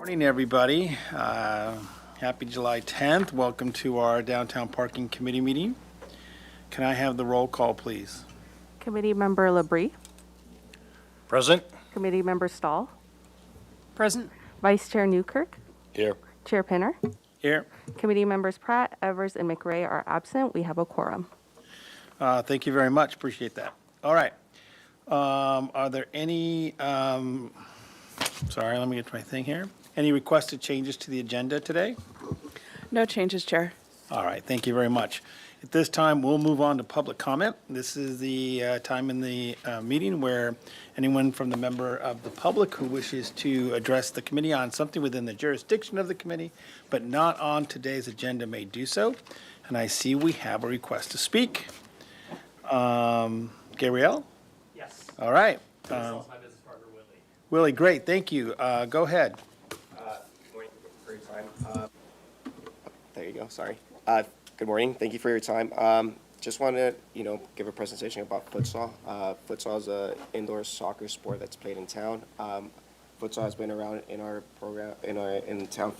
Morning, everybody. Happy July 10th. Welcome to our Downtown Parking Committee meeting. Can I have the roll call, please? Committee Member Labrie. Present. Committee Member Stahl. Present. Vice Chair Newkirk. Here. Chair Pinner. Here. Committee Members Pratt, Evers, and McRae are absent. We have a quorum. Thank you very much. Appreciate that. All right. Are there any, sorry, let me get to my thing here. Any requested changes to the agenda today? No changes, Chair. All right, thank you very much. At this time, we'll move on to public comment. This is the time in the meeting where anyone from the member of the public who wishes to address the committee on something within the jurisdiction of the committee, but not on today's agenda, may do so. And I see we have a request to speak. Gabrielle? Yes. All right. This is also my business partner, Willie. Willie, great, thank you. Go ahead. Good morning for your time. There you go, sorry. Good morning, thank you for your time. Just wanted to, give a presentation about futsal. Futsal is an indoor soccer sport that's played in town. Futsal has been around in our program, in town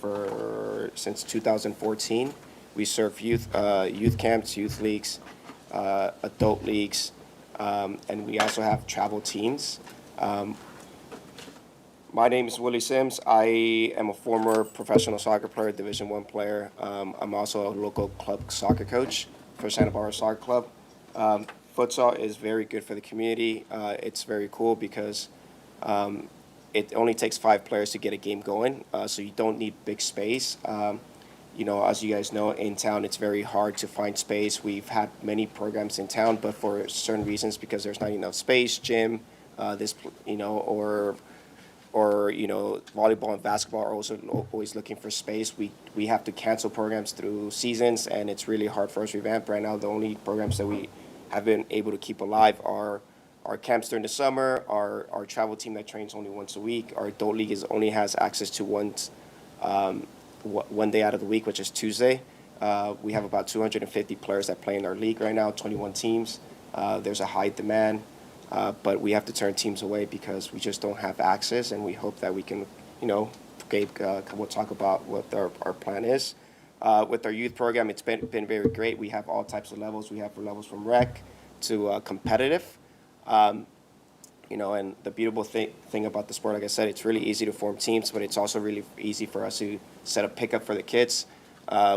since 2014. We serve youth camps, youth leagues, adult leagues, and we also have travel teams. My name is Willie Sims. I am a former professional soccer player, Division I player. I'm also a local club soccer coach for Santa Barbara Soccer Club. Futsal is very good for the community. It's very cool because it only takes 5 players to get a game going, so you don't need big space. As you guys know, in town, it's very hard to find space. We've had many programs in town, but for certain reasons, because there's not enough space, gym, or volleyball and basketball are also always looking for space. We have to cancel programs through seasons, and it's really hard for us to revamp. Right now, the only programs that we have been able to keep alive are our camps during the summer, our travel team that trains only once a week. Our adult league only has access to one day out of the week, which is Tuesday. We have about 250 players that play in our league right now, 21 teams. There's a high demand. But we have to turn teams away because we just don't have access, and we hope that we can, Gabe will talk about what our plan is. With our youth program, it's been very great. We have all types of levels. We have levels from rec to competitive. And the beautiful thing about the sport, like I said, it's really easy to form teams, but it's also really easy for us to set up pickup for the kids.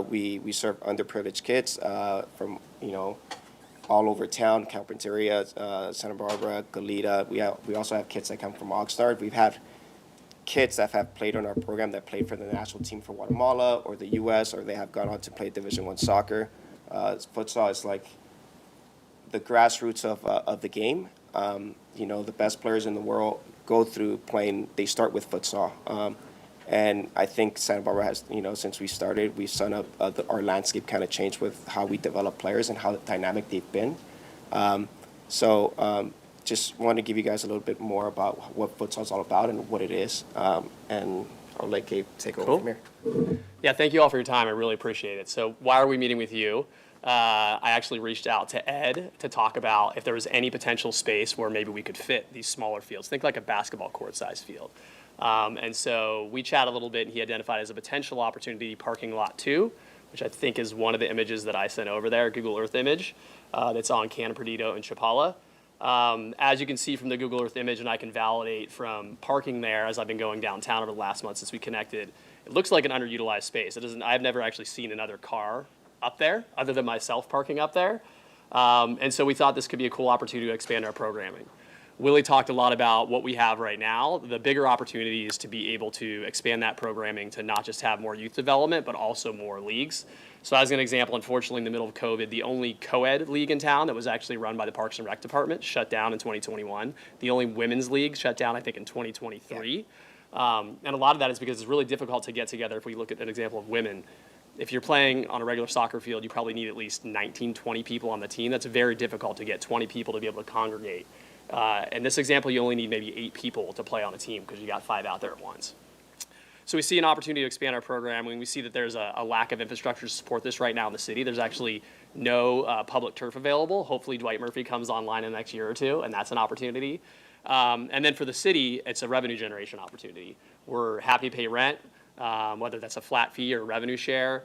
We serve underprivileged kids from, all over town, Carpinteria, Santa Barbara, Goleta. We also have kids that come from Oxnard. We've had kids that have played on our program that played for the national team for Guatemala or the U.S., or they have gone on to play Division I soccer. Futsal is like the grassroots of the game. The best players in the world go through playing. They start with futsal. And I think Santa Barbara has, since we started, we've seen our landscape kind of changed with how we develop players and how dynamic they've been. Just want to give you guys a little bit more about what futsal is all about and what it is. And I'll let Gabe take over from here. Yeah, thank you all for your time. I really appreciate it. So why are we meeting with you? I actually reached out to Ed to talk about if there was any potential space where maybe we could fit these smaller fields. Think like a basketball court-sized field. And so we chatted a little bit, and he identified as a potential opportunity parking lot 2, which I think is one of the images that I sent over there, Google Earth image, that's on Cannon Perdido and Chapala. As you can see from the Google Earth image, and I can validate from parking there as I've been going downtown over the last month since we connected, it looks like an underutilized space. I've never actually seen another car up there other than myself parking up there. And so we thought this could be a cool opportunity to expand our programming. Willie talked a lot about what we have right now. The bigger opportunity is to be able to expand that programming to not just have more youth development, but also more leagues. So as an example, unfortunately, in the middle of COVID, the only co-ed league in town that was actually run by the Parks and Rec Department shut down in 2021. The only women's league shut down, I think, in 2023. Yeah. And a lot of that is because it's really difficult to get together. If we look at an example of women, if you're playing on a regular soccer field, you probably need at least 19, 20 people on the team. That's very difficult to get 20 people to be able to congregate. In this example, you only need maybe 8 people to play on a team because you got 5 out there at once. So we see an opportunity to expand our program, and we see that there's a lack of infrastructure to support this right now in the city. There's actually no public turf available. Hopefully Dwight Murphy comes online in the next year or two, and that's an opportunity. And then for the city, it's a revenue generation opportunity. We're happy to pay rent. whether that's a flat fee or revenue share.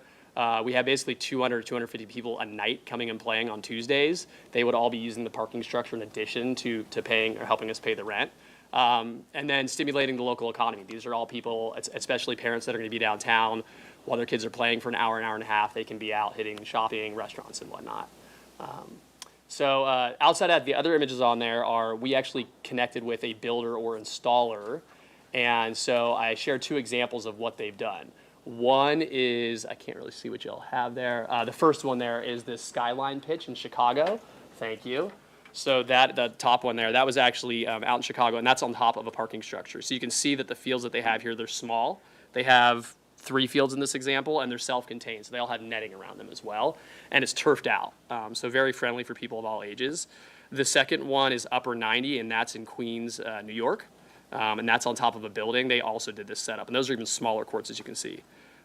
We have basically 200, 250 people a night coming and playing on Tuesdays. They would all be using the parking structure in addition to paying or helping us pay the rent. And then stimulating the local economy. These are all people, especially parents that are going to be downtown while their kids are playing for an hour and a half. They can be out hitting shopping, restaurants, and whatnot. So outside of that, the other images on there are we actually connected with a builder or installer. And so I shared two examples of what they've done. One is, I can't really see what y'all have there. The first one there is this Skyline pitch in Chicago. Thank you. So the top one there, that was actually out in Chicago, and that's on top of a parking structure. So you can see that the fields that they have here, they're small. They have 3 fields in this example, and they're self-contained, so they all have netting around them as well. And it's turfed out, so very friendly for people of all ages. The second one is Upper 90, and that's in Queens, New York. And that's on top of a building. They also did this setup, and those are even smaller courts, as you can see.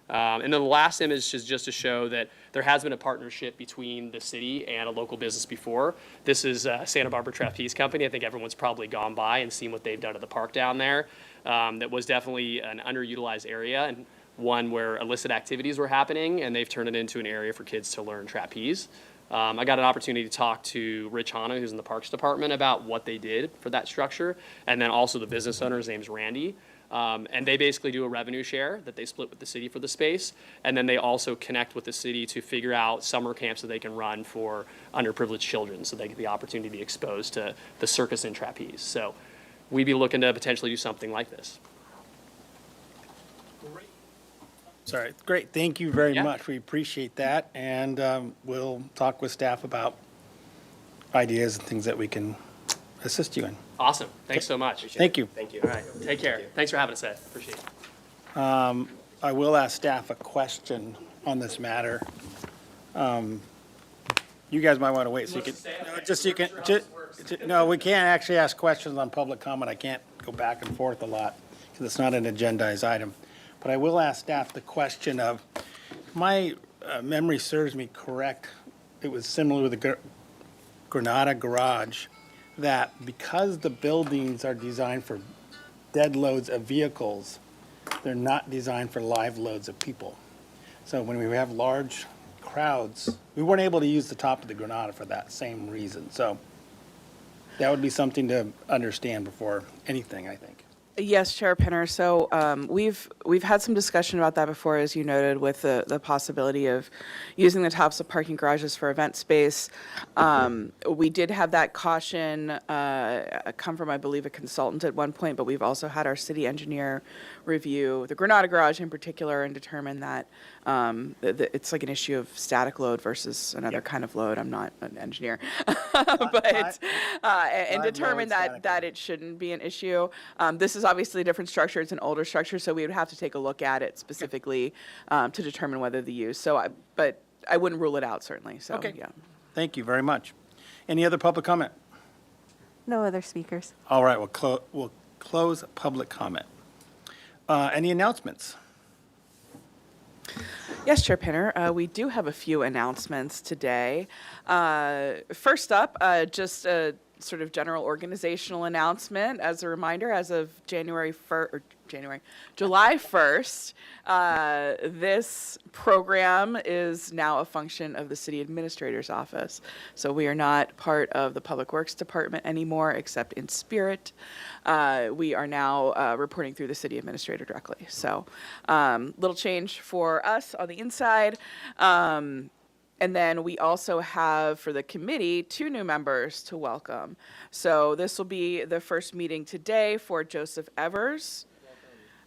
And then the last image is just to show that there has been a partnership between the city and a local business before. This is Santa Barbara Trapeze Company. I think everyone's probably gone by and seen what they've done at the park down there. That was definitely an underutilized area and one where illicit activities were happening, and they've turned it into an area for kids to learn trapeze. I got an opportunity to talk to Rich Hanna, who's in the Parks Department, about what they did for that structure, and then also the business owner, his name's Randy. And they basically do a revenue share that they split with the city for the space, and then they also connect with the city to figure out summer camps that they can run for underprivileged children so they get the opportunity to be exposed to the circus and trapeze. So we'd be looking to potentially do something like this. Sorry, great, thank you very Yeah. much. We appreciate that, and we'll talk with staff about ideas and things that we can assist you in. Awesome. Thanks so much. Thank you. Thank you. All right. Take care. Thanks for having us, Ed. Appreciate it. I will ask staff a question on this matter. You guys might want to wait so you can, no, just so you can, no, we can't actually ask questions on public comment. I can't go back and forth a lot because it's not an agendized item. But I will ask staff the question of, if my memory serves me correct, it was similar with the Granada Garage, that because the buildings are designed for dead loads of vehicles, they're not designed for live loads of people. So when we have large crowds, we weren't able to use the top of the Granada for that same reason. So that would be something to understand before anything, I think. Yes, Chair Pinner. So we've had some discussion about that before, as you noted, with the possibility of using the tops of parking garages for event space. We did have that caution come from, I believe, a consultant at one point, but we've also had our city engineer review the Granada Garage in particular and determine that it's like an issue of static load versus another kind of load. I'm not an engineer, but and determine that it shouldn't be an issue. This is obviously a different structure. It's an older structure, so we would have to take a look at it specifically to determine whether the use. But I wouldn't rule it out, certainly. So, Okay. yeah. Thank you very much. Any other public comment? No other speakers. All right, we'll close public comment. Any announcements? Yes, Chair Pinner, we do have a few announcements today. First up, just a sort of general organizational announcement. As a reminder, as of July 1st, this program is now a function of the City Administrator's Office. So we are not part of the Public Works Department anymore, except in spirit. We are now reporting through the City Administrator directly. So little change for us on the inside. And then we also have, for the committee, 2 new members to welcome. So this will be the first meeting today for Joseph Evers.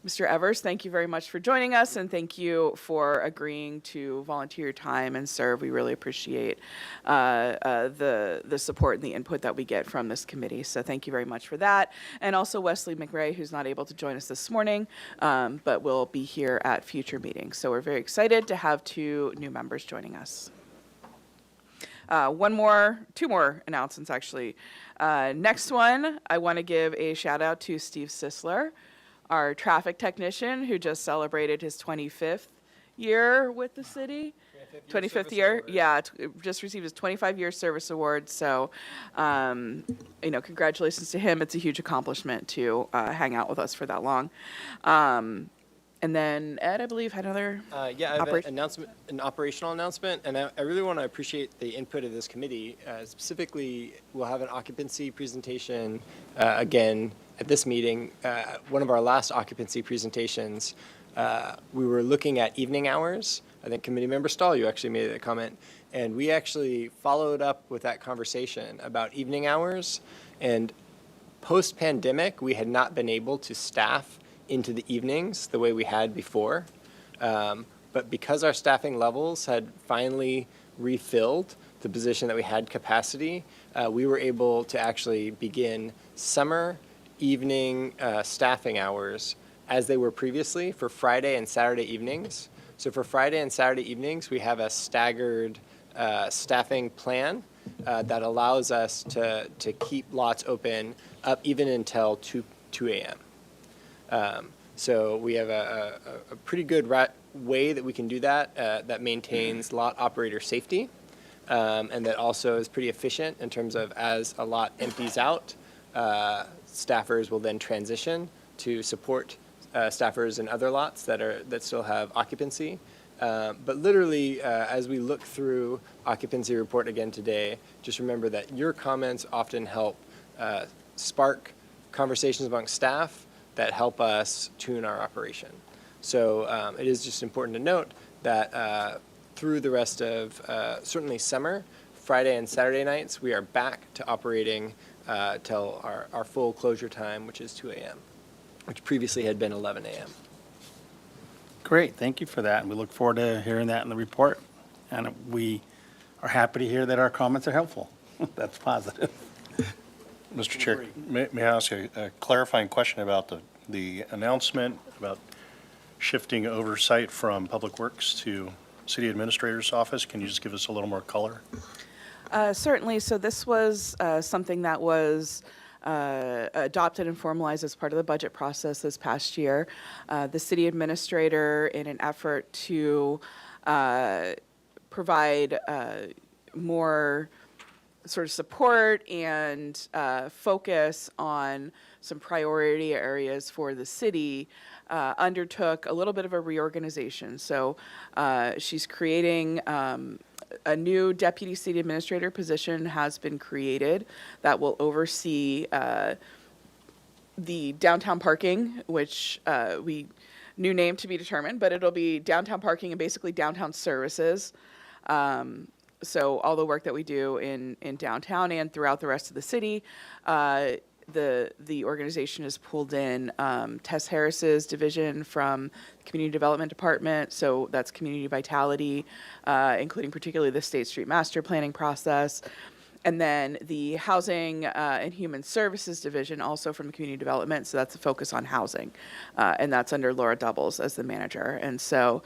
Mr. Evers, thank you very much for joining us, and thank you for agreeing to volunteer your time and serve. We really appreciate the support and the input that we get from this committee. So thank you very much for that. And also Wesley McRae, who's not able to join us this morning, but will be here at future meetings. So we're very excited to have 2 new members joining us. 2 more announcements, actually. Next one, I want to give a shout out to Steve Sisler, our traffic technician, who just celebrated his 25th year with the city. 25th year, yeah, just received his 25-year service award. So, congratulations to him. It's a huge accomplishment to hang out with us for that long. And then Ed, I believe, had another. Yeah, I have Operation- an operational announcement, and I really want to appreciate the input of this committee. Specifically, we'll have an occupancy presentation again at this meeting. One of our last occupancy presentations, we were looking at evening hours. I think Committee Member Stahl, you actually made that comment, and we actually followed up with that conversation about evening hours. And post-pandemic, we had not been able to staff into the evenings the way we had before. But because our staffing levels had finally refilled the position that we had capacity, we were able to actually begin summer evening staffing hours as they were previously for Friday and Saturday evenings. So for Friday and Saturday evenings, we have a staggered staffing plan that allows us to keep lots open up even until 2 a.m. So we have a pretty good way that we can do that that maintains lot operator safety, and that also is pretty efficient in terms of as a lot empties out, staffers will then transition to support staffers in other lots that still have occupancy. But literally, as we look through occupancy report again today, just remember that your comments often help spark conversations among staff that help us tune our operation. So it is just important to note that through the rest of certainly summer, Friday and Saturday nights, we are back to operating till our full closure time, which is 2 a.m., which previously had been 11 a.m. Great, thank you for that, and we look forward to hearing that in the report. And we are happy to hear that our comments are helpful. That's positive. Mr. Chair, may I ask a clarifying question about the announcement about shifting oversight from Public Works to City Administrator's Office? Can you just give us a little more color? Certainly. So this was something that was adopted and formalized as part of the budget process this past year. The city administrator, in an effort to provide more sort of support and focus on some priority areas for the city, undertook a little bit of a reorganization. So she's creating a new deputy city administrator position has been created that will oversee the downtown parking, which new name to be determined, but it'll be downtown parking and basically downtown services. So all the work that we do in downtown and throughout the rest of the city, the organization has pulled in Tess Harris's division from the Community Development Department. So that's community vitality, including particularly the State Street Master Planning process. And then the Housing and Human Services Division, also from the Community Development. So that's a focus on housing. And that's under Laura Doubles as the manager. And so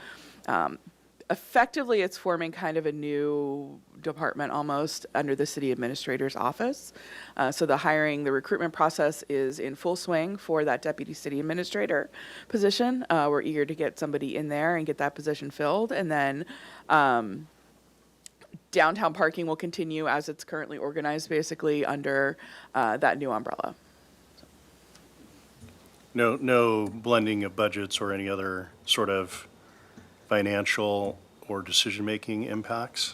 effectively, it's forming kind of a new department almost under the city administrator's office. So the recruitment process is in full swing for that deputy city administrator position. We're eager to get somebody in there and get that position filled. And then downtown parking will continue as it's currently organized, basically under that new umbrella. No blending of budgets or any other sort of financial or decision-making impacts?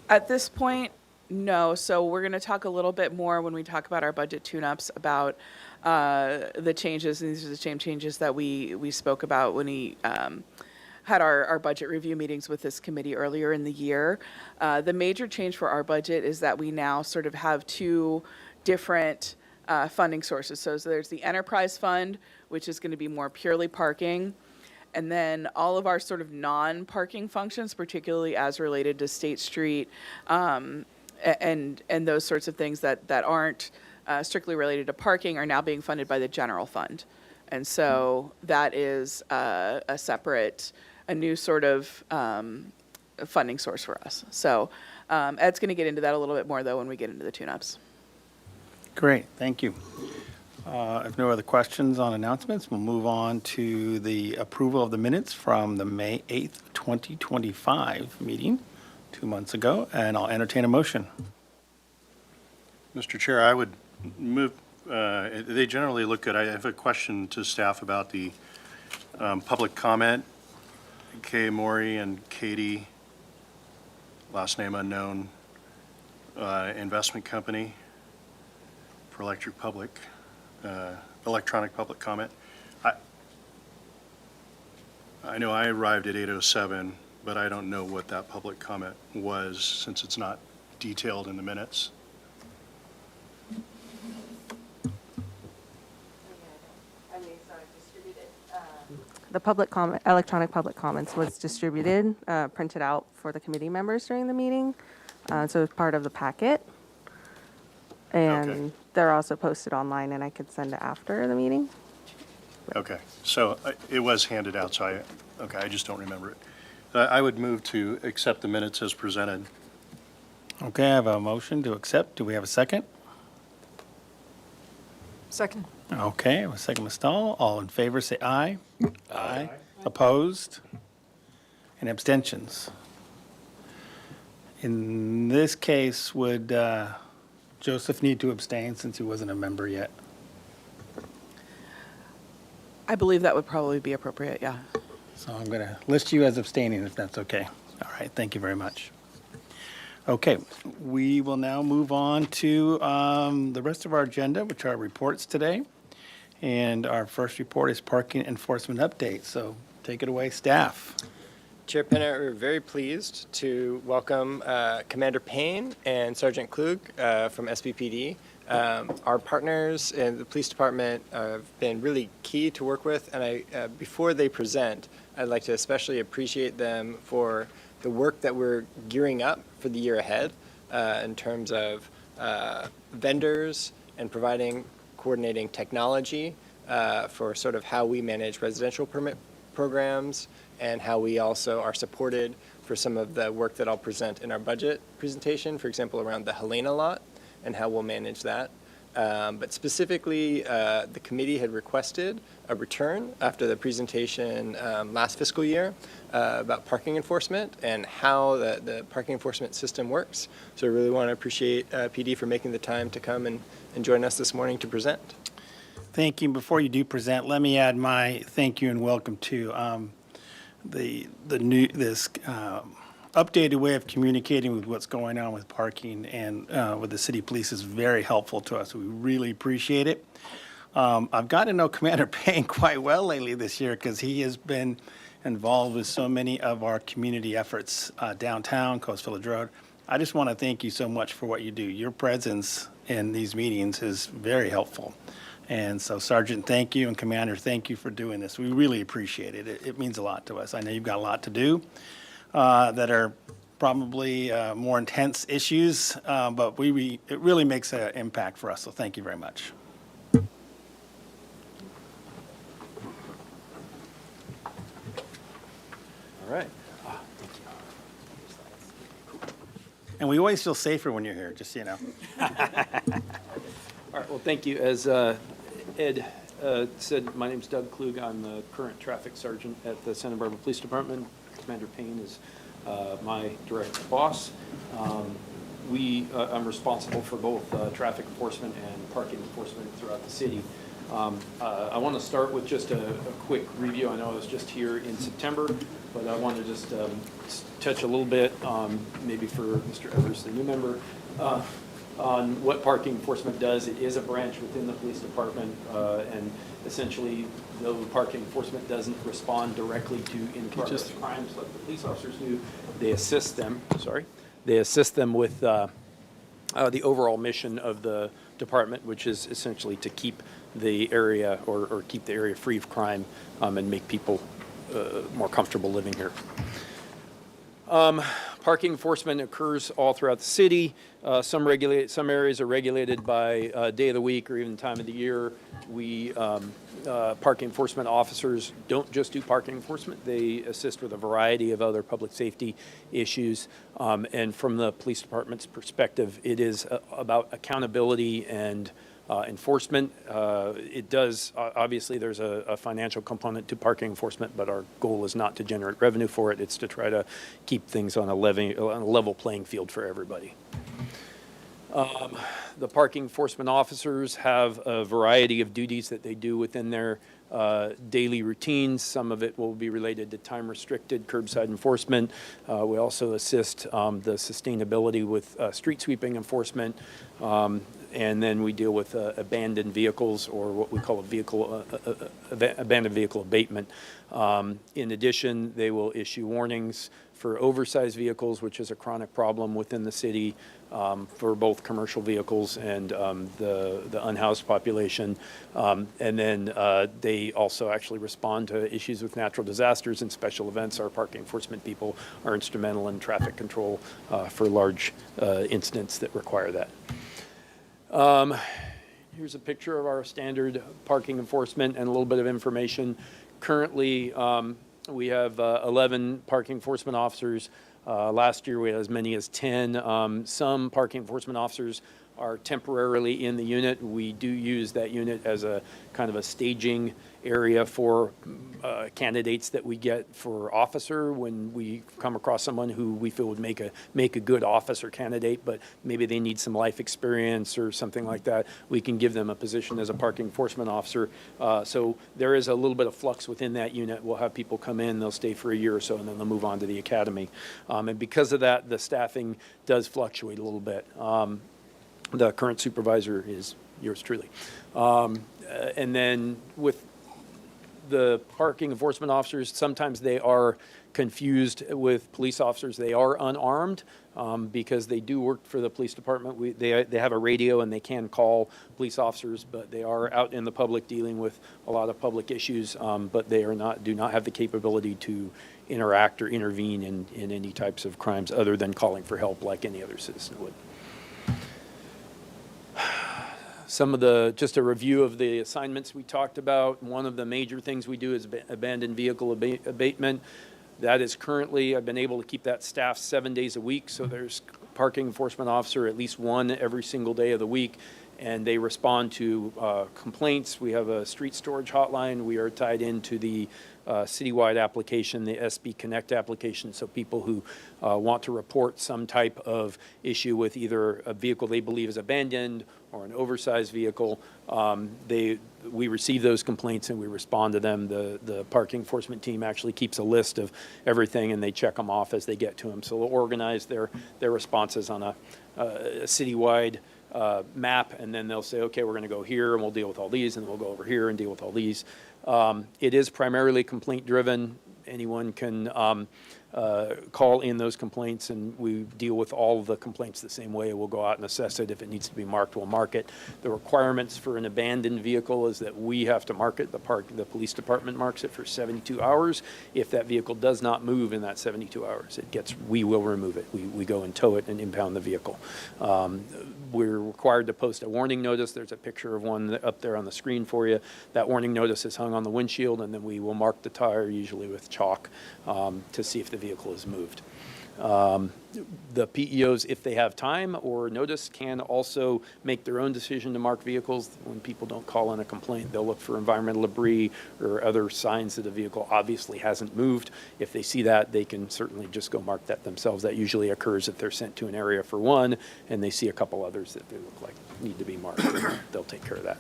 At this point, no. So we're going to talk a little bit more when we talk about our budget tune-ups about the changes. And these are the same changes that we spoke about when we had our budget review meetings with this committee earlier in the year. The major change for our budget is that we now sort of have two different funding sources. So there's the enterprise fund, which is going to be more purely parking. And then all of our sort of non-parking functions, particularly as related to State Street and those sorts of things that aren't strictly related to parking, are now being funded by the general fund. And so that is a new sort of funding source for us. So Ed's going to get into that a little bit more, though, when we get into the tune-ups. Great, thank you. If no other questions on announcements, we'll move on to the approval of the minutes from the May 8th, 2025 meeting 2 months ago, and I'll entertain a motion. Mr. Chair, I would move, they generally look good. I have a question to staff about the Public comment, Kay Maury and Katie, last name unknown, investment company for electronic public comment. I know I arrived at 8:07, but I don't know what that public comment was since it's not detailed in the minutes. The public comment, electronic public comments was distributed, printed out for the committee members during the meeting. So it's part of the packet. And Okay. they're also posted online, and I could send it after the meeting. Okay, so it was handed out, so I just don't remember it. I would move to accept the minutes as presented. Okay, I have a motion to accept. Do we have a second? Second. Okay, I have a second, Ms. Stahl. All in favor, say aye. Aye. Opposed? And abstentions? In this case, would Joseph need to abstain since he wasn't a member yet? I believe that would probably be appropriate, yeah. So I'm going to list you as abstaining if that's okay. All right, thank you very much. Okay, we will now move on to the rest of our agenda, which are reports today. And our first report is parking enforcement update. So take it away, staff. Chair Penner, we're very pleased to welcome Commander Payne and Sergeant Klug from SBPD. Our partners in the police department have been really key to work with, and before they present, I'd like to especially appreciate them for the work that we're gearing up for the year ahead in terms of vendors and coordinating technology for sort of how we manage residential permit programs and how we also are supported for some of the work that I'll present in our budget presentation, for example, around the Helena lot and how we'll manage that. But specifically, the committee had requested a return after the presentation last fiscal year about parking enforcement and how the parking enforcement system works. So I really want to appreciate PD for making the time to come and join us this morning to present. Thank you. Before you do present, let me add my thank you and welcome to this updated way of communicating with what's going on with parking and with the city police is very helpful to us. We really appreciate it. I've gotten to know Commander Payne quite well lately this year because he has been involved with so many of our community efforts downtown, Coast Village Road. I just want to thank you so much for what you do. Your presence in these meetings is very helpful. And so, Sergeant, thank you, and Commander, thank you for doing this. We really appreciate it. It means a lot to us. I know you've got a lot to do that are probably more intense issues, but it really makes an impact for us, so thank you very much. All right. And we always feel safer when you're here, just so you know. All right, well, thank you. As Ed said, my name's Doug Klug. I'm the current traffic sergeant at the Santa Barbara Police Department. Commander Payne is my direct boss. I'm responsible for both traffic enforcement and parking enforcement throughout the city. I want to start with just a quick review. I know I was just here in September, but I want to just touch a little bit, maybe for Mr. Evers, the new member, on what parking enforcement does. It is a branch within the police department, and essentially, though parking enforcement doesn't respond directly to in-progress crimes like the police officers do, they assist them. They assist them with the overall mission of the department, which is essentially to keep the area or keep the area free of crime and make people more comfortable living here. Parking enforcement occurs all throughout the city. Some areas are regulated by day of the week or even time of the year. Parking enforcement officers don't just do parking enforcement. They assist with a variety of other public safety issues. And from the police department's perspective, it is about accountability and enforcement. It does, obviously, there's a financial component to parking enforcement, but our goal is not to generate revenue for it. It's to try to keep things on a level playing field for everybody. The parking enforcement officers have a variety of duties that they do within their daily routines. Some of it will be related to time-restricted curbside enforcement. We also assist the sustainability with street sweeping enforcement. And then we deal with abandoned vehicles, or what we call abandoned vehicle abatement. In addition, they will issue warnings for oversized vehicles, which is a chronic problem within the city for both commercial vehicles and the unhoused population. And then they also actually respond to issues with natural disasters and special events. Our parking enforcement people are instrumental in traffic control for large incidents that require that. Here's a picture of our standard parking enforcement and a little bit of information. Currently, we have 11 parking enforcement officers. Last year, we had as many as 10. Some parking enforcement officers are temporarily in the unit. We do use that unit as a kind of a staging area for candidates that we get for officer when we come across someone who we feel would make a good officer candidate, but maybe they need some life experience or something like that. We can give them a position as a parking enforcement officer. So there is a little bit of flux within that unit. We'll have people come in, they'll stay for a year or so, and then they'll move on to the academy. And because of that, the staffing does fluctuate a little bit. The current supervisor is yours truly. And then with the parking enforcement officers, sometimes they are confused with police officers. They are unarmed because they do work for the police department. They have a radio and they can call police officers, but they are out in the public dealing with a lot of public issues, but they do not have the capability to interact or intervene in any types of crimes other than calling for help like any other citizen would. Just a review of the assignments we talked about. One of the major things we do is abandoned vehicle abatement. That is currently, I've been able to keep that staffed 7 days a week, so there's parking enforcement officer, at least one every single day of the week, and they respond to complaints. We have a street storage hotline. We are tied into the citywide application, the SB Connect application, so people who want to report some type of issue with either a vehicle they believe is abandoned or an oversized vehicle, we receive those complaints and we respond to them. The parking enforcement team actually keeps a list of everything and they check them off as they get to them. So they'll organize their responses on a citywide map, and then they'll say, okay, we're going to go here and we'll deal with all these, and we'll go over here and deal with all these. It is primarily complaint driven. Anyone can call in those complaints, and we deal with all of the complaints the same way. We'll go out and assess it. If it needs to be marked, we'll mark it. The requirements for an abandoned vehicle is that we have to mark it. The police department marks it for 72 hours. If that vehicle does not move in that 72 hours, we will remove it. We go and tow it and impound the vehicle. We're required to post a warning notice. There's a picture of one up there on the screen for you. That warning notice is hung on the windshield, and then we will mark the tire, usually with chalk, to see if the vehicle is moved. The PEOs, if they have time or notice, can also make their own decision to mark vehicles. When people don't call in a complaint, they'll look for environmental debris or other signs that a vehicle obviously hasn't moved. If they see that, they can certainly just go mark that themselves. That usually occurs if they're sent to an area for one and they see a couple others that they look like need to be marked. They'll take care of that.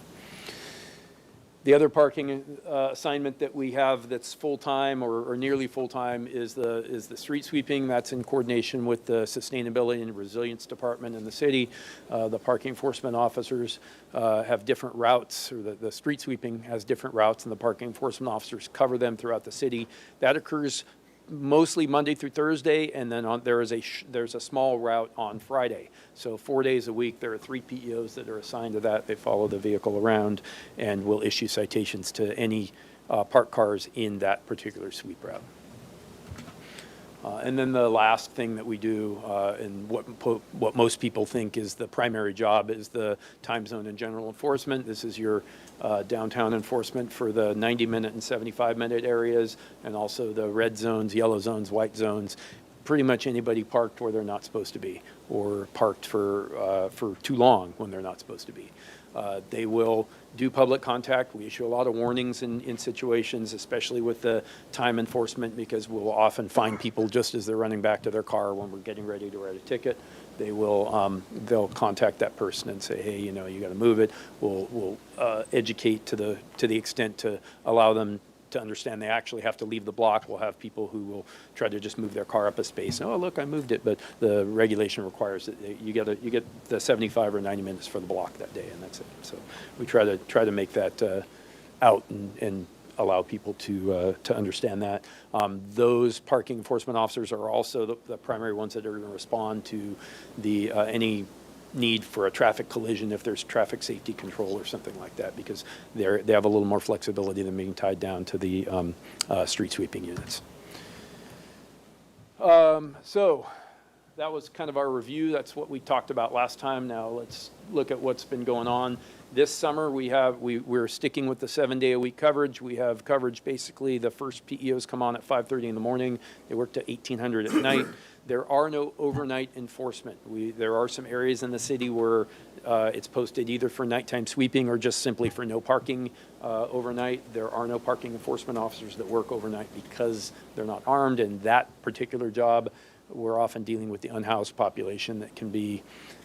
The other parking assignment that we have that's full-time or nearly full-time is the street sweeping. That's in coordination with the Sustainability and Resilience Department in the city. The parking enforcement officers have different routes, or the street sweeping has different routes, and the parking enforcement officers cover them throughout the city. That occurs mostly Monday through Thursday, and then there's a small route on Friday. So 4 days a week, there are 3 PEOs that are assigned to that. They follow the vehicle around and will issue citations to any parked cars in that particular sweep route. And then the last thing that we do, and what most people think is the primary job, is the time zone and general enforcement. This is your downtown enforcement for the 90-minute and 75-minute areas, and also the red zones, yellow zones, white zones. Pretty much anybody parked where they're not supposed to be, or parked for too long when they're not supposed to be. They will do public contact. We issue a lot of warnings in situations, especially with the time enforcement, because we'll often find people just as they're running back to their car when we're getting ready to write a ticket. they will, they'll contact that person and say, hey, you know, you got to move it. We'll educate to the extent to allow them to understand they actually have to leave the block. We'll have people who will try to just move their car up a space. Oh, look, I moved it, but the regulation requires that you get the 75 or 90 minutes for the block that day, and that's it. So we try to make that out and allow people to understand that. Those parking enforcement officers are also the primary ones that are going to respond to the any need for a traffic collision if there's traffic safety control or something like that, because they have a little more flexibility than being tied down to the street sweeping units. So that was kind of our review. That's what we talked about last time. Now let's look at what's been going on. This summer we're sticking with the 7-day-a-week coverage. We have coverage basically the first PEOs come on at 5:30 in the morning. They work to 1800 at night. There are no overnight enforcement. There are some areas in the city where it's posted either for nighttime sweeping or just simply for no parking overnight. There are no parking enforcement officers that work overnight because they're not armed, and that particular job, we're often dealing with the unhoused population that can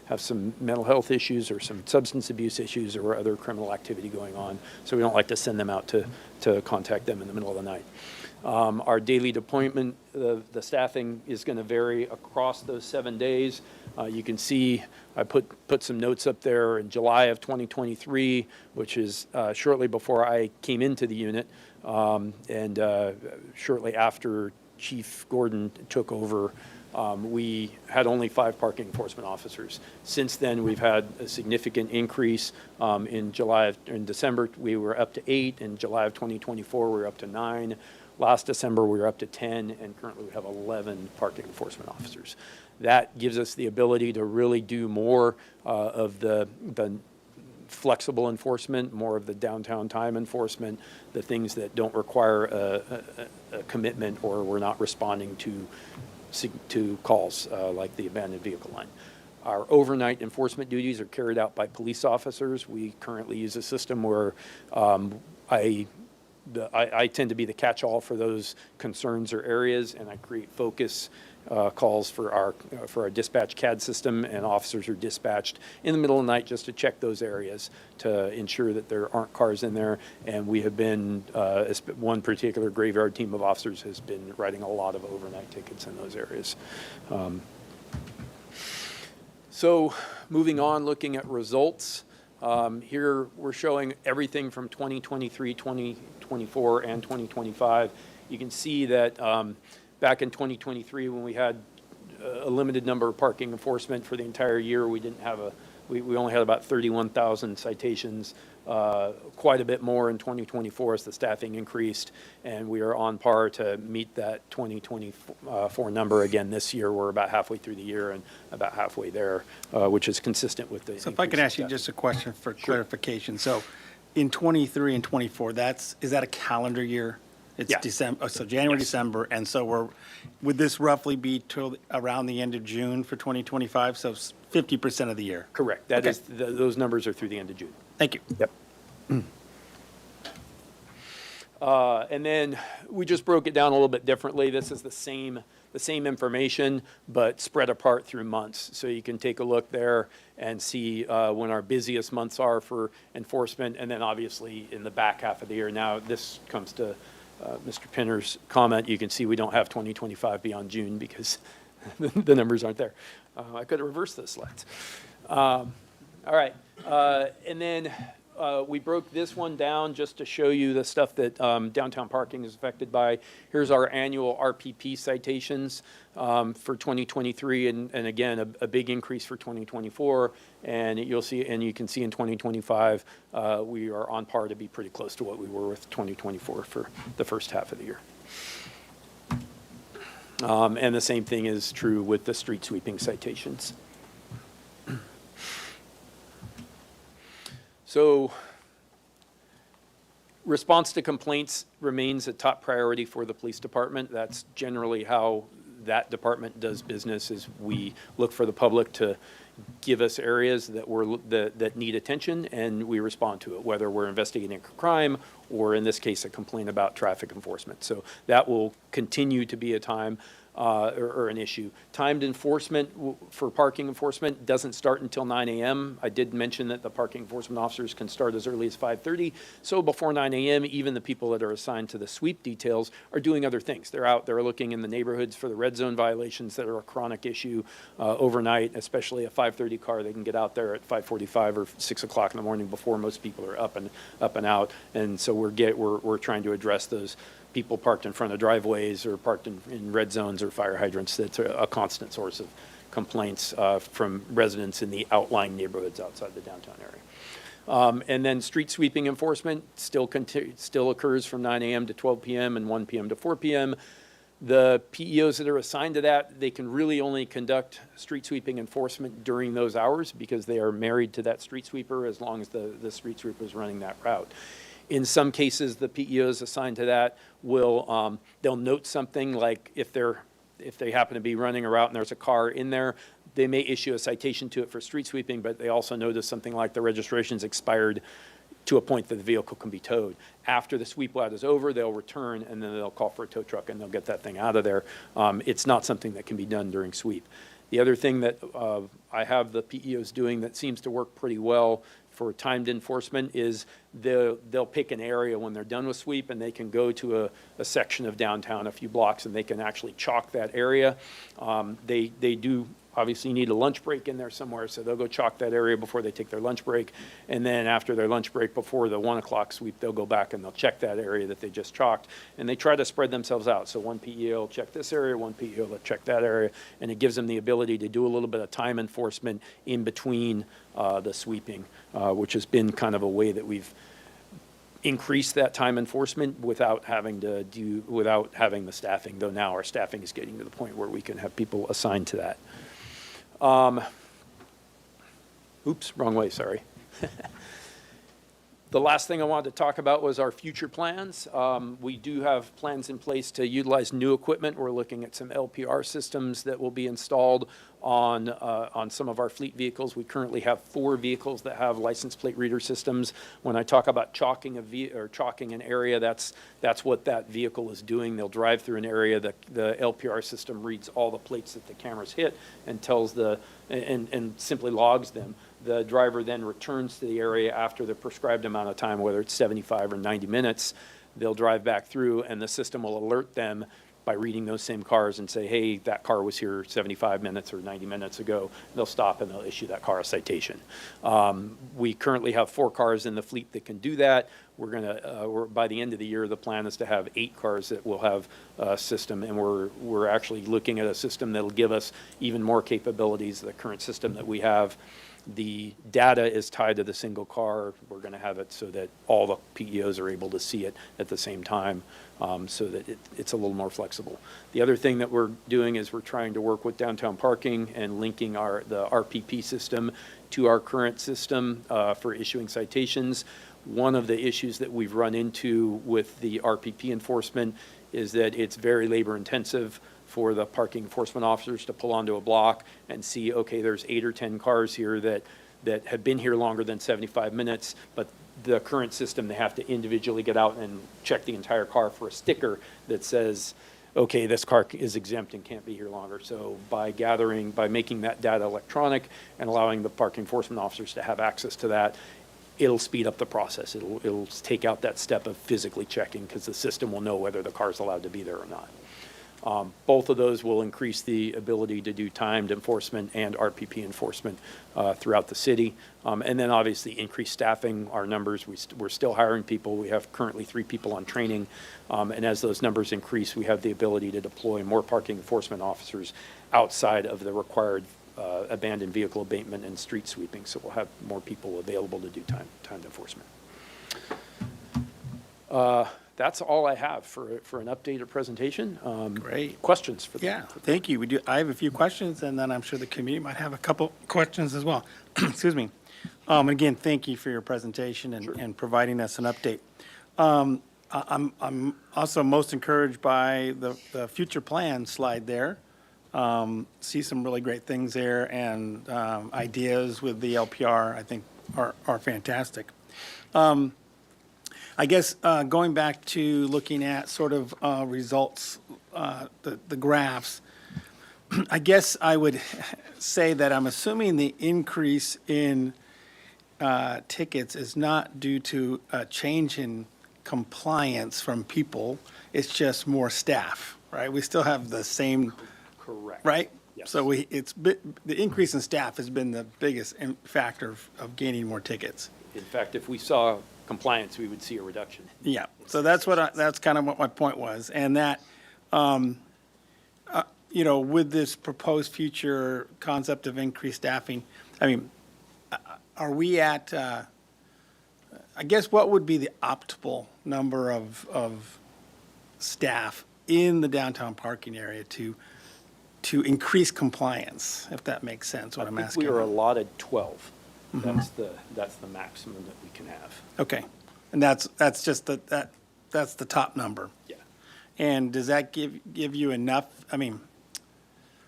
have some mental health issues or some substance abuse issues or other criminal activity going on. So we don't like to send them out to contact them in the middle of the night. Our daily deployment, the staffing is going to vary across those 7 days. You can see I put some notes up there in July of 2023, which is shortly before I came into the unit, and shortly after Chief Gordon took over. We had only 5 parking enforcement officers. Since then, we've had a significant increase. In December, we were up to 8. In July of 2024, we were up to 9. Last December, we were up to 10, and currently we have 11 parking enforcement officers. That gives us the ability to really do more of the flexible enforcement, more of the downtown time enforcement, the things that don't require a commitment or we're not responding to calls like the abandoned vehicle line. Our overnight enforcement duties are carried out by police officers. We currently use a system where I tend to be the catch-all for those concerns or areas, and I create focus calls for our dispatch CAD system, and officers are dispatched in the middle of the night just to check those areas to ensure that there aren't cars in there. And we have been, one particular graveyard team of officers has been writing a lot of overnight tickets in those areas. So moving on, looking at results. Here we're showing everything from 2023, 2024, and 2025. You can see that back in 2023, when we had a limited number of parking enforcement for the entire year, we only had about 31,000 citations, quite a bit more in 2024 as the staffing increased, and we are on par to meet that 2024 number again this year. We're about halfway through the year and about halfway there, which is consistent with the. So if I can ask you just a question for clarification. So in 23 and 24, is that a calendar year? It's Yeah. December, so January, Yes. December, and so would this roughly be till around the end of June for 2025? So 50% of the year? Correct. That Okay. is, those numbers are through the end of June. Thank you. Yep. And then we just broke it down a little bit differently. This is the same information, but spread apart through months. So you can take a look there and see when our busiest months are for enforcement, and then obviously in the back half of the year. Now, this comes to Mr. Pinner's comment. You can see we don't have 2025 beyond June because the numbers aren't there. I could have reversed those slides. All right. And then we broke this one down just to show you the stuff that downtown parking is affected by. Here's our annual RPP citations for 2023, and again, a big increase for 2024. And you'll see, and you can see in 2025, we are on par to be pretty close to what we were with 2024 for the first half of the year. And the same thing is true with the street sweeping citations. So response to complaints remains a top priority for the police department. That's generally how that department does business, is we look for the public to give us areas that need attention, and we respond to it, whether we're investigating a crime or, in this case, a complaint about traffic enforcement. So that will continue to be a time. or an issue. Timed enforcement for parking enforcement doesn't start until 9 a.m. I did mention that the parking enforcement officers can start as early as 5:30. So before 9 a.m., even the people that are assigned to the sweep details are doing other things. They're out there looking in the neighborhoods for the red zone violations that are a chronic issue overnight, especially a 5:30 car. They can get out there at 5:45 or 6 o'clock in the morning before most people are up and out. And so we're trying to address those people parked in front of driveways or parked in red zones or fire hydrants. That's a constant source of complaints from residents in the outlying neighborhoods outside the downtown area. And then street sweeping enforcement still occurs from 9 a.m. to 12 p.m. and 1 p.m. to 4 p.m. The PEOs that are assigned to that, they can really only conduct street sweeping enforcement during those hours because they are married to that street sweeper as long as the street sweeper is running that route. In some cases, the PEOs assigned to that will, they'll note something like if they happen to be running a route and there's a car in there, they may issue a citation to it for street sweeping, but they also notice something like the registration's expired to a point that the vehicle can be towed. After the sweep route is over, they'll return and then they'll call for a tow truck and they'll get that thing out of there. It's not something that can be done during sweep. The other thing that I have the PEOs doing that seems to work pretty well for timed enforcement is they'll pick an area when they're done with sweep and they can go to a section of downtown, a few blocks, and they can actually chalk that area. They do obviously need a lunch break in there somewhere, so they'll go chalk that area before they take their lunch break. And then after their lunch break, before the 1 o'clock sweep, they'll go back and they'll check that area that they just chalked. And they try to spread themselves out. So one PEO will check this area, one PEO will check that area, and it gives them the ability to do a little bit of time enforcement in between the sweeping, which has been kind of a way that we've increased that time enforcement without having the staffing, though now our staffing is getting to the point where we can have people assigned to that. Oops, wrong way, sorry. The last thing I wanted to talk about was our future plans. We do have plans in place to utilize new equipment. We're looking at some LPR systems that will be installed on some of our fleet vehicles. We currently have 4 vehicles that have license plate reader systems. When I talk about chalking an area, that's what that vehicle is doing. They'll drive through an area. The LPR system reads all the plates that the cameras hit and tells and simply logs them. The driver then returns to the area after the prescribed amount of time, whether it's 75 or 90 minutes. They'll drive back through, and the system will alert them by reading those same cars and say, hey, that car was here 75 minutes or 90 minutes ago. They'll stop and they'll issue that car a citation. We currently have 4 cars in the fleet that can do that. By the end of the year, the plan is to have 8 cars that will have a system, and we're actually looking at a system that'll give us even more capabilities. The current system that we have, the data is tied to the single car. We're going to have it so that all the PEOs are able to see it at the same time, so that it's a little more flexible. The other thing that we're doing is we're trying to work with downtown parking and linking the RPP system to our current system for issuing citations. One of the issues that we've run into with the RPP enforcement is that it's very labor intensive for the parking enforcement officers to pull onto a block and see, okay, there's 8 or 10 cars here that have been here longer than 75 minutes, but the current system, they have to individually get out and check the entire car for a sticker that says, okay, this car is exempt and can't be here longer. So by making that data electronic and allowing the parking enforcement officers to have access to that, it'll speed up the process. It'll take out that step of physically checking because the system will know whether the car's allowed to be there or not. Both of those will increase the ability to do timed enforcement and RPP enforcement throughout the city. And then obviously increase staffing. Our numbers, we're still hiring people. We have currently 3 people on training. And as those numbers increase, we have the ability to deploy more parking enforcement officers outside of the required abandoned vehicle abatement and street sweeping. So we'll have more people available to do timed enforcement. That's all I have for an updated presentation. Great. Questions for Yeah, thank you. I have a few questions, and then I'm sure the committee might have a couple questions as well. Excuse me. And again, thank you for your presentation and providing us an update. I'm also most encouraged by the future plan slide there. See some really great things there, and ideas with the LPR, I think, are fantastic. I guess going back to looking at sort of results the graphs, I guess I would say that I'm assuming the increase in tickets is not due to a change in compliance from people. It's just more staff, right? We still have the same, Correct. right? Yes. So the increase in staff has been the biggest factor of gaining more tickets. In fact, if we saw compliance, we would see a reduction. Yeah, so that's that's kind of what my point was, and that, with this proposed future concept of increased staffing, I mean, are we at, I guess what would be the optimal number of staff in the downtown parking area to increase compliance, if that makes sense, what I'm I think asking? we were allotted 12. That's the maximum that we can have. Okay, and that's just that's the top number. Yeah. And does that give you enough? I mean,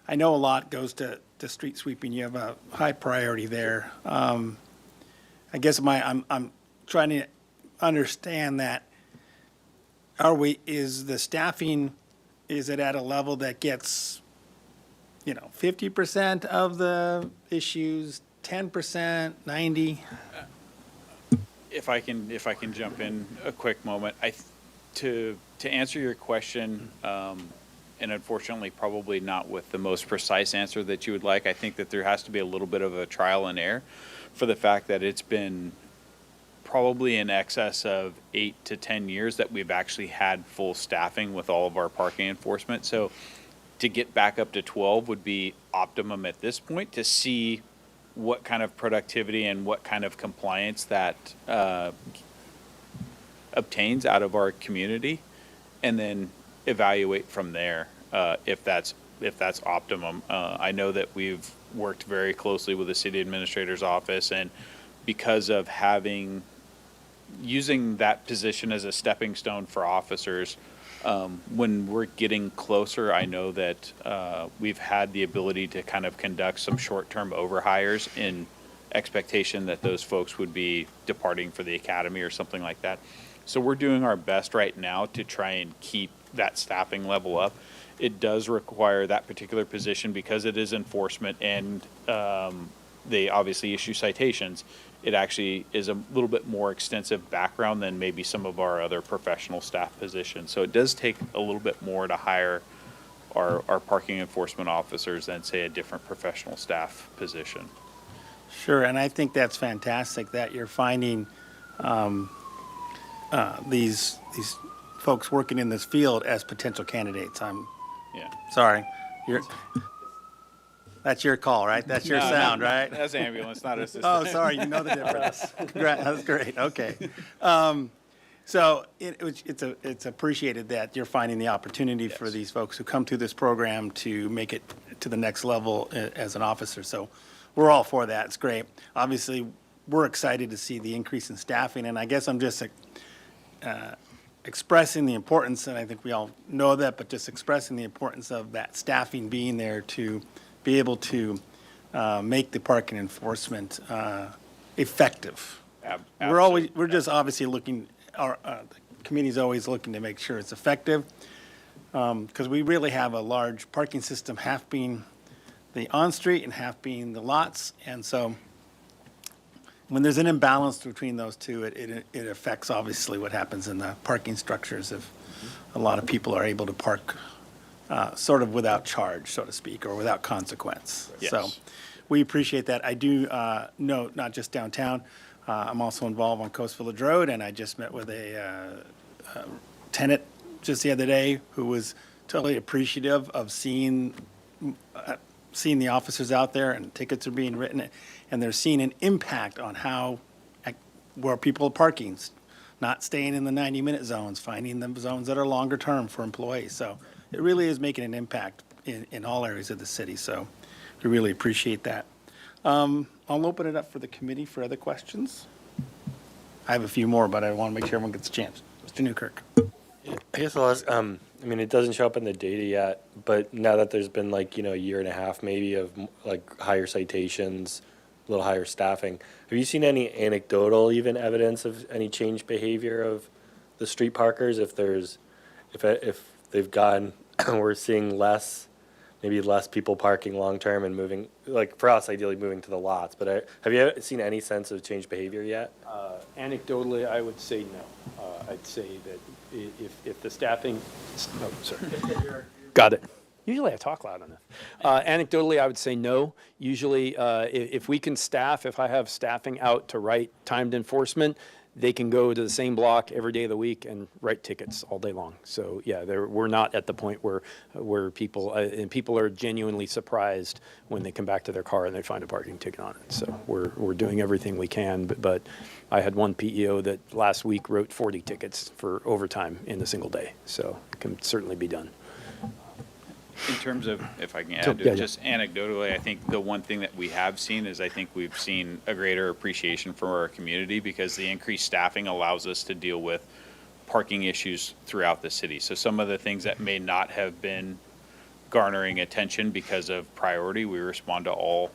I know a lot goes to street sweeping. You have a high priority there. I guess I'm trying to understand that. Is the staffing, is it at a level that gets, 50% of the issues, 10%, 90? If I can jump in a quick moment, to answer your question, and unfortunately probably not with the most precise answer that you would like, I think that there has to be a little bit of a trial and error for the fact that it's been probably in excess of 8 to 10 years that we've actually had full staffing with all of our parking enforcement. So to get back up to 12 would be optimum at this point to see what kind of productivity and what kind of compliance that obtains out of our community, and then evaluate from there if that's optimum. I know that we've worked very closely with the city administrator's office, and because of using that position as a stepping stone for officers, when we're getting closer, I know that we've had the ability to kind of conduct some short-term overhires in expectation that those folks would be departing for the academy or something like that. So we're doing our best right now to try and keep that staffing level up. It does require that particular position, because it is enforcement and they obviously issue citations. It actually is a little bit more extensive background than maybe some of our other professional staff positions. So it does take a little bit more to hire our parking enforcement officers than, say, a different professional staff position. Sure, and I think that's fantastic that you're finding these folks working in this field as potential candidates. I'm Yeah. sorry, that's your call, right? That's your sound, right? That's ambulance, not assistant. Oh, sorry, you know the difference. That's great, okay. So it's appreciated that you're finding the opportunity for these folks who come through this program to make it to the next level as an officer. So we're all for that, it's great. Obviously, we're excited to see the increase in staffing, and I guess I'm just expressing the importance, and I think we all know that, but just expressing the importance of that staffing being there to be able to make the parking enforcement effective. We're just obviously looking, the committee's always looking to make sure it's effective, because we really have a large parking system, half being the on-street and half being the lots, and so when there's an imbalance between those two, it affects obviously what happens in the parking structures if a lot of people are able to park sort of without charge, so to speak, or without consequence. Yes. So we appreciate that. I do note, not just downtown, I'm also involved on Coast Village Road, and I just met with a tenant just the other day who was totally appreciative of seeing the officers out there, and tickets are being written, and they're seeing an impact on where people are parking, not staying in the 90-minute zones, finding the zones that are longer term for employees. So it really is making an impact in all areas of the city. So we really appreciate that. I'll open it up for the committee for other questions. I have a few more, but I want to make sure everyone gets a chance. Mr. Newkirk. I guess I'll ask, it doesn't show up in the data yet, but now that there's been a year and a half maybe of higher citations, a little higher staffing, have you seen any anecdotal even evidence of any changed behavior of the street parkers? If they've gone we're seeing maybe less people parking long-term and moving, like for us, ideally moving to the lots. But have you seen any sense of changed behavior yet? Anecdotally, I would say no. I'd say that if the staffing, oh, sorry. Got it. Usually I talk loud enough. Anecdotally, I would say no. Usually, if we can staff, if I have staffing out to write timed enforcement, they can go to the same block every day of the week and write tickets all day long. So yeah, we're not at the point where people and people are genuinely surprised when they come back to their car and they find a parking ticket on it. So we're doing everything we can. But I had one PEO that last week wrote 40 tickets for overtime in a single day. So it can certainly be done. In terms of, if I can So, add, yeah, just anecdotally, I think the one thing that we have seen is I think we've seen a greater appreciation from our community because the increased staffing allows us to deal with parking issues throughout the city. So some of the things that may not have been garnering attention because of priority, we respond to all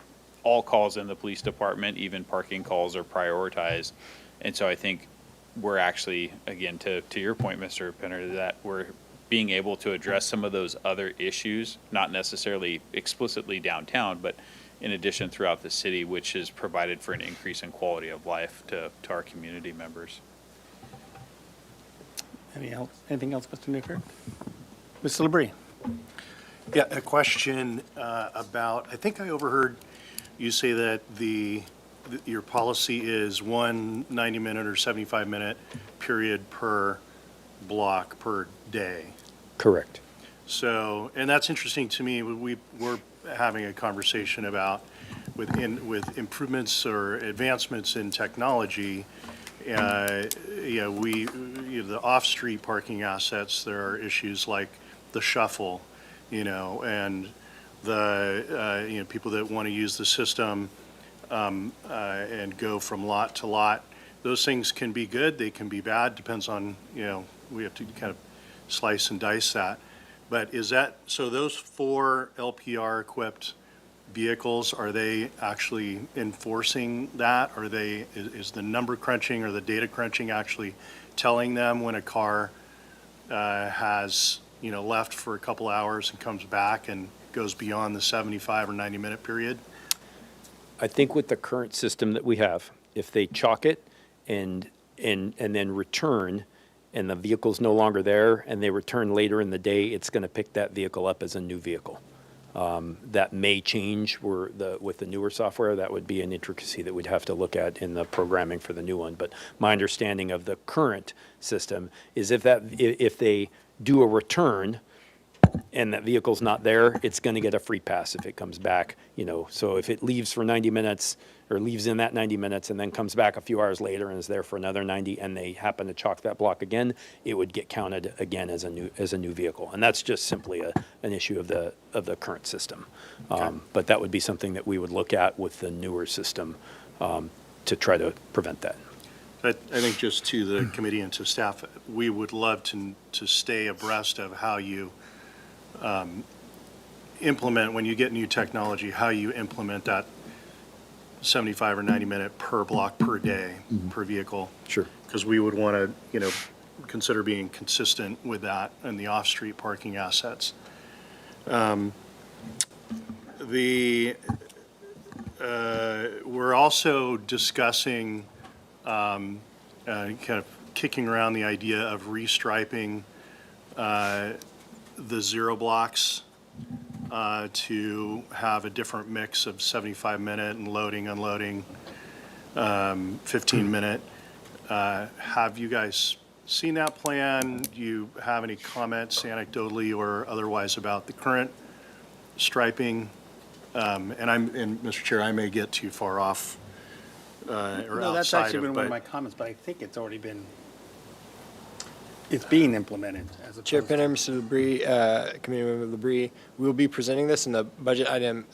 calls in the police department, even parking calls are prioritized. And so I think we're actually, again, to your point, Mr. Penner, that we're being able to address some of those other issues, not necessarily explicitly downtown, but in addition throughout the city, which has provided for an increase in quality of life to our community members. Anything else, Mr. Newkirk? Mr. LaBrie? Yeah, a question about, I think I overheard you say that your policy is one 90-minute or 75-minute period per block per day. Correct. So, and that's interesting to me. We're having a conversation about with improvements or advancements in technology. The off-street parking assets, there are issues like the shuffle, and the people that want to use the system and go from lot to lot. Those things can be good, they can be bad, depends on, we have to kind of slice and dice that. But so those 4 LPR-equipped vehicles, are they actually enforcing that? Is the number crunching or the data crunching actually telling them when a car has, left for a couple hours and comes back and goes beyond the 75 or 90-minute period? I think with the current system that we have, if they chalk it and then return, and the vehicle's no longer there, and they return later in the day, it's going to pick that vehicle up as a new vehicle. That may change with the newer software. That would be an intricacy that we'd have to look at in the programming for the new one. But my understanding of the current system is if they do a return and that vehicle's not there, it's going to get a free pass if it comes back. So if it leaves for 90 minutes or leaves in that 90 minutes and then comes back a few hours later and is there for another 90 and they happen to chalk that block again, it would get counted again as a new vehicle. And that's just simply an issue of the current system. But that would be something that we would look at with the newer system to try to prevent that. I think just to the committee and to staff, we would love to stay abreast of how you implement, when you get new technology, how you implement that 75 or 90-minute per block per day per vehicle. Sure. Because we would want to, consider being consistent with that in the off-street parking assets. We're also discussing kind of kicking around the idea of restriping the zero blocks to have a different mix of 75-minute and loading, unloading, 15-minute. Have you guys seen that plan? Do you have any comments anecdotally or otherwise about the current striping? And Mr. Chair, I may get too far off or No, that's outside actually of, been one of but my comments, but I think it's already been, it's being implemented as opposed Chair to. Penner, Mr. LaBrie, Committee Member LaBrie, we will be presenting this in the budget item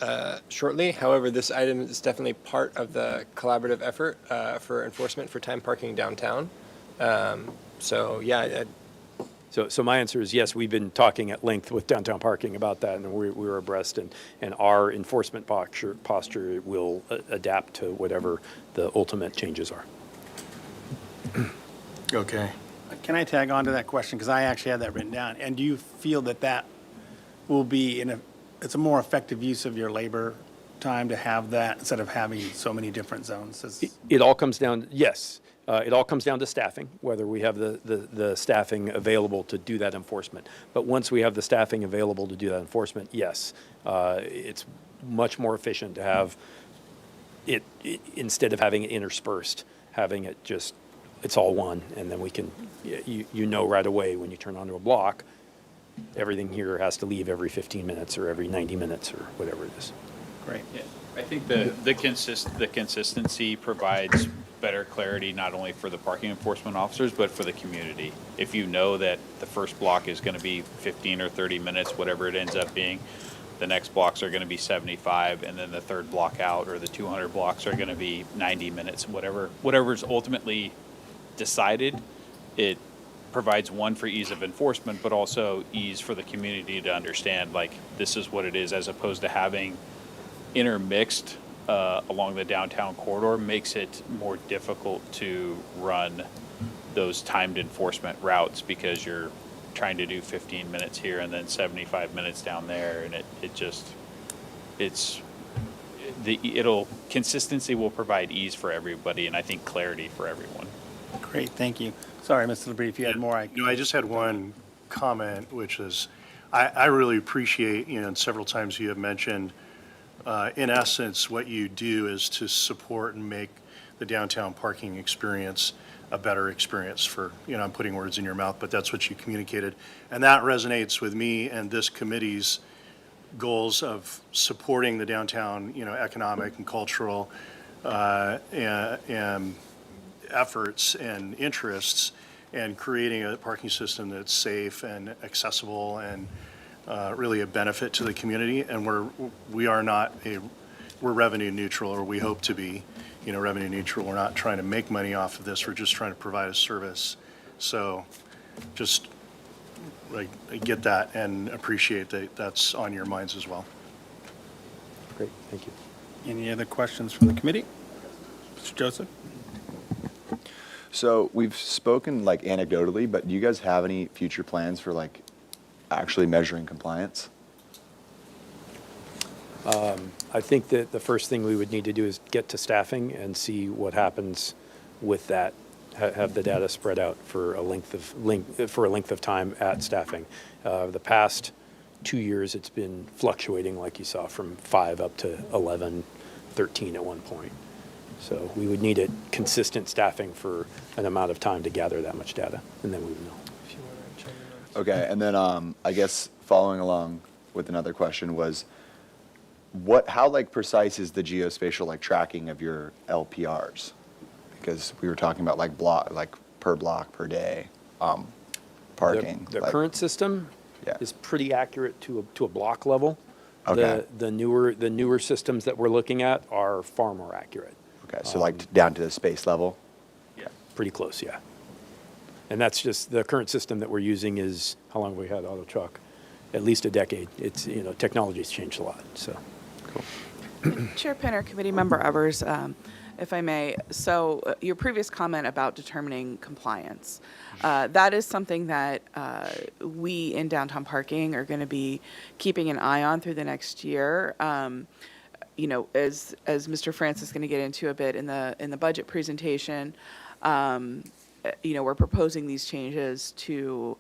shortly. However, this item is definitely part of the collaborative effort for enforcement for time parking downtown. So my answer is yes, we've been talking at length with downtown parking about that, and we're abreast, and our enforcement posture will adapt to whatever the ultimate changes are. okay. Can I tag on to that question? Because I actually had that written down. And do you feel that will be it's a more effective use of your labor time to have that instead of having so many different zones. It all comes down, yes, it all comes down to staffing, whether we have the staffing available to do that enforcement. But once we have the staffing available to do that enforcement, yes, it's much more efficient to have it, instead of having it interspersed, having it just, it's all one, and then we can, you know right away when you turn onto a block, everything here has to leave every 15 minutes or every 90 minutes or whatever it is. Great. Yeah, I think the consistency provides better clarity not only for the parking enforcement officers, but for the community. If you know that the first block is going to be 15 or 30 minutes, whatever it ends up being, the next blocks are going to be 75, and then the third block out or the 200 blocks are going to be 90 minutes, whatever's ultimately decided, it provides one for ease of enforcement, but also ease for the community to understand, like, this is what it is, as opposed to having intermixed along the downtown corridor makes it more difficult to run those timed enforcement routes because you're trying to do 15 minutes here and then 75 minutes down there, and consistency will provide ease for everybody, and I think clarity for everyone. Great, thank you. Sorry, Mr. LeBrie, if you had more. I just had one comment, which is, I really appreciate, and several times you have mentioned, in essence, what you do is to support and make the downtown parking experience a better experience for, I'm putting words in your mouth, but that's what you communicated. And that resonates with me and this committee's goals of supporting the downtown, economic and cultural and efforts and interests, and creating a parking system that's safe and accessible and really a benefit to the community. And we're revenue neutral, or we hope to be, revenue neutral. We're not trying to make money off of this. We're just trying to provide a service. So just I get that and appreciate that that's on your minds as well. Great, thank you. Any other questions from the committee? Mr. Joseph? So we've spoken anecdotally, but do you guys have any future plans for actually measuring compliance? I think that the first thing we would need to do is get to staffing and see what happens with that. Have the data spread out for a length of time at staffing. The past 2 years, it's been fluctuating, like you saw, from 5 up to 11, 13 at one point. So we would need consistent staffing for an amount of time to gather that much data, and then we would know. Okay, and then I guess following along with another question was, how precise is the geospatial tracking of your LPRs? Because we were talking about per block per day parking. The current system is pretty accurate to a block level. Okay. The newer systems that we're looking at are far more accurate. Okay, so down to the space level? Yeah, pretty close, yeah. And that's just, the current system that we're using is, how long have we had Auto Chalk? At least a decade. It's, technology's changed a lot, so. Cool. Chair Pinner, Committee Member Evers, if I may. So your previous comment about determining compliance, that is something that we in downtown parking are going to be keeping an eye on through the next year. As Mr. Francis is going to get into a bit in the budget presentation, we're proposing these changes to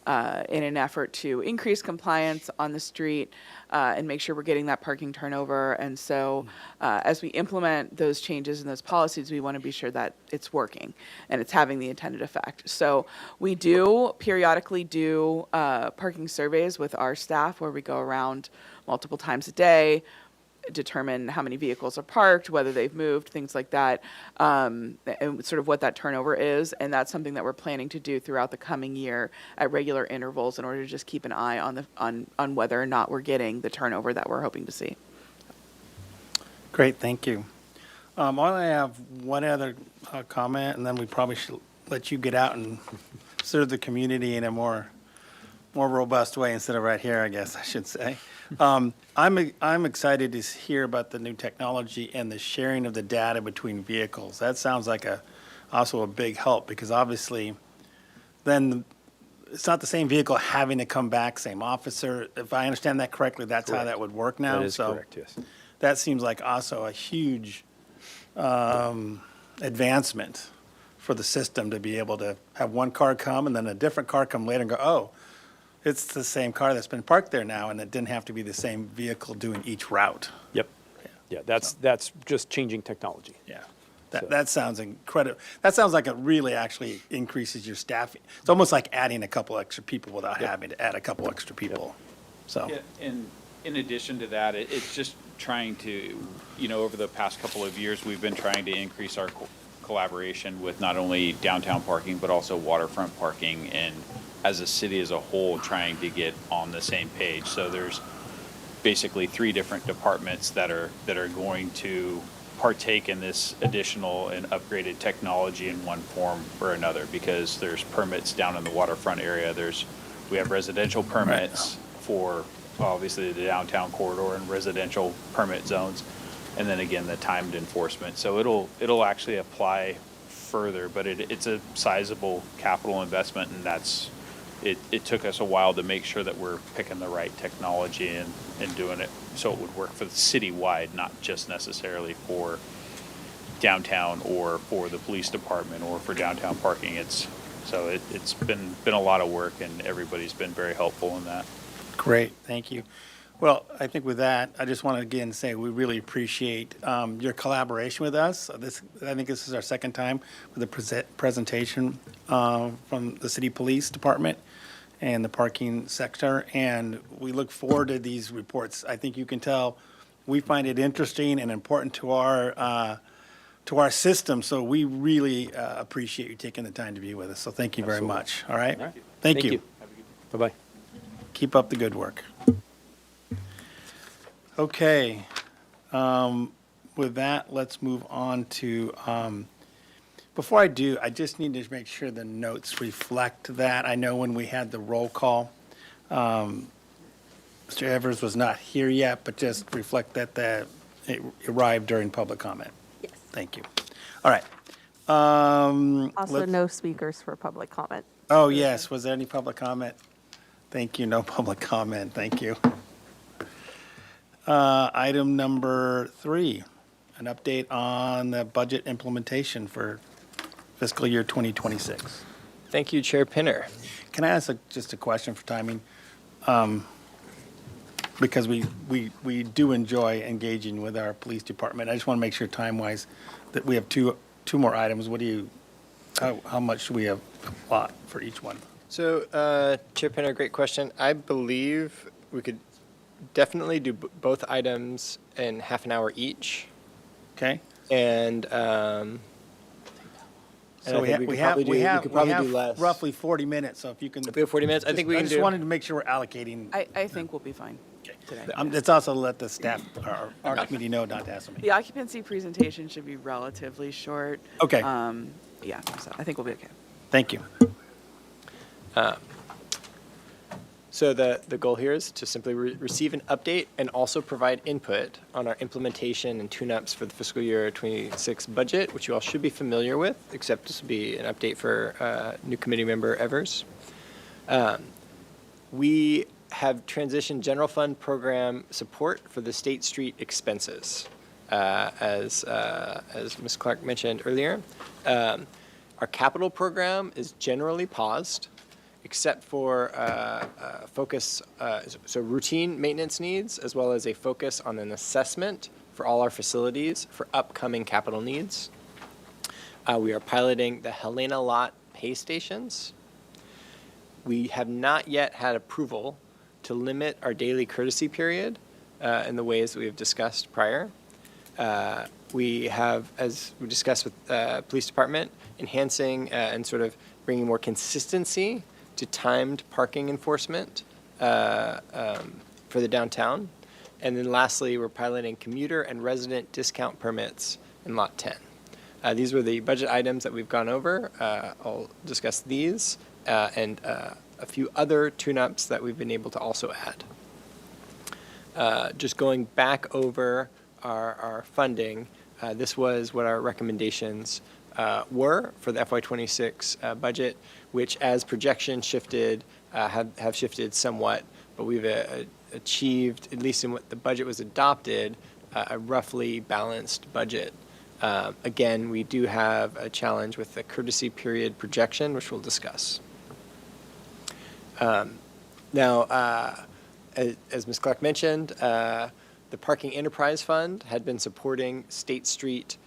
in an effort to increase compliance on the street and make sure we're getting that parking turnover. And so as we implement those changes and those policies, we want to be sure that it's working and it's having the intended effect. So we do periodically do parking surveys with our staff where we go around multiple times a day, determine how many vehicles are parked, whether they've moved, things like that, and sort of what that turnover is. And that's something that we're planning to do throughout the coming year at regular intervals in order to just keep an eye on whether or not we're getting the turnover that we're hoping to see. Great, thank you. I only have one other comment, and then we probably should let you get out and serve the community in a more robust way instead of right here, I guess I should say. I'm excited to hear about the new technology and the sharing of the data between vehicles. That sounds like also a big help, because obviously then it's not the same vehicle having to come back, same officer. If I understand that correctly, that's how that would work now. That is So correct, yes. that seems like also a huge advancement for the system to be able to have one car come and then a different car come later and go, oh, it's the same car that's been parked there now, and it didn't have to be the same vehicle doing each route. Yep. Yeah, that's just changing technology. Yeah. So- That sounds incredible. That sounds like it really actually increases your staffing. It's almost like adding a couple extra people without having to add a couple extra people. So, Yeah, and in addition to that, it's just trying to, over the past couple of years, we've been trying to increase our collaboration with not only downtown parking, but also waterfront parking, and as a city as a whole, trying to get on the same page. So there's basically 3 different departments that are going to partake in this additional and upgraded technology in one form or another, because there's permits down in the waterfront area. We have residential permits for obviously the downtown corridor and residential permit zones, and then again the timed enforcement. So it'll actually apply further, but it's a sizable capital investment, and it took us a while to make sure that we're picking the right technology and doing it so it would work for the citywide, not just necessarily for downtown or for the police department or for downtown parking. It's been a lot of work, and everybody's been very helpful in that. great, thank you. Well, I think with that, I just want to again say we really appreciate your collaboration with us. I think this is our second time with a presentation from the city police department and the parking sector, and we look forward to these reports. I think you can tell we find it interesting and important to our system, so we really appreciate you taking the time to be with us. So thank you very much. All right? All right. Thank you. Bye-bye. Keep up the good work. Okay. With that, let's move on to, before I do, I just need to make sure the notes reflect that. I know when we had the roll call, Mr. Evers was not here yet, but just reflect that it arrived during public comment. Yes. Thank you. All right. Also, no speakers for public comment. Oh, yes. Was there any public comment? Thank you. No public comment. Thank you. Item number 3, an update on the budget implementation for fiscal year 2026. Thank you, Chair Pinner. Can I ask just a question for timing? Because we do enjoy engaging with our police department. I just want to make sure time-wise that we have two more items. How much should we have allot for each one? So, Chair Pinner, great question. I believe we could definitely do both items in half an hour each. Okay? And So we we have could probably do less. roughly 40 minutes, so if you can. If we have 40 minutes, I think we I can just do. wanted to make sure we're allocating. I think we'll be fine today. It's also to let the staff, our committee know not to ask me. The occupancy presentation should be relatively short. Okay. Yeah, so I think we'll be okay. Thank you. So the goal here is to simply receive an update and also provide input on our implementation and tune-ups for the fiscal year 26 budget, which you all should be familiar with, except this will be an update for new committee member Evers. We have transitioned general fund program support for the State Street expenses, as Ms. Clark mentioned earlier. Our capital program is generally paused, except for focus, so routine maintenance needs, as well as a focus on an assessment for all our facilities for upcoming capital needs. We are piloting the Helena Lot pay stations. We have not yet had approval to limit our daily courtesy period in the ways that we have discussed prior. We have, as we discussed with police department, enhancing and sort of bringing more consistency to timed parking enforcement for the downtown. And then lastly, we're piloting commuter and resident discount permits in Lot 10. These were the budget items that we've gone over. I'll discuss these and a few other tune-ups that we've been able to also add. Just going back over our funding, this was what our recommendations were for the FY26 budget, which as projections shifted, have shifted somewhat, but we've achieved, at least in what the budget was adopted, a roughly balanced budget. Again, we do have a challenge with the courtesy period projection, which we'll discuss. Now, as Ms. Clark mentioned, the Parking Enterprise Fund had been supporting State Street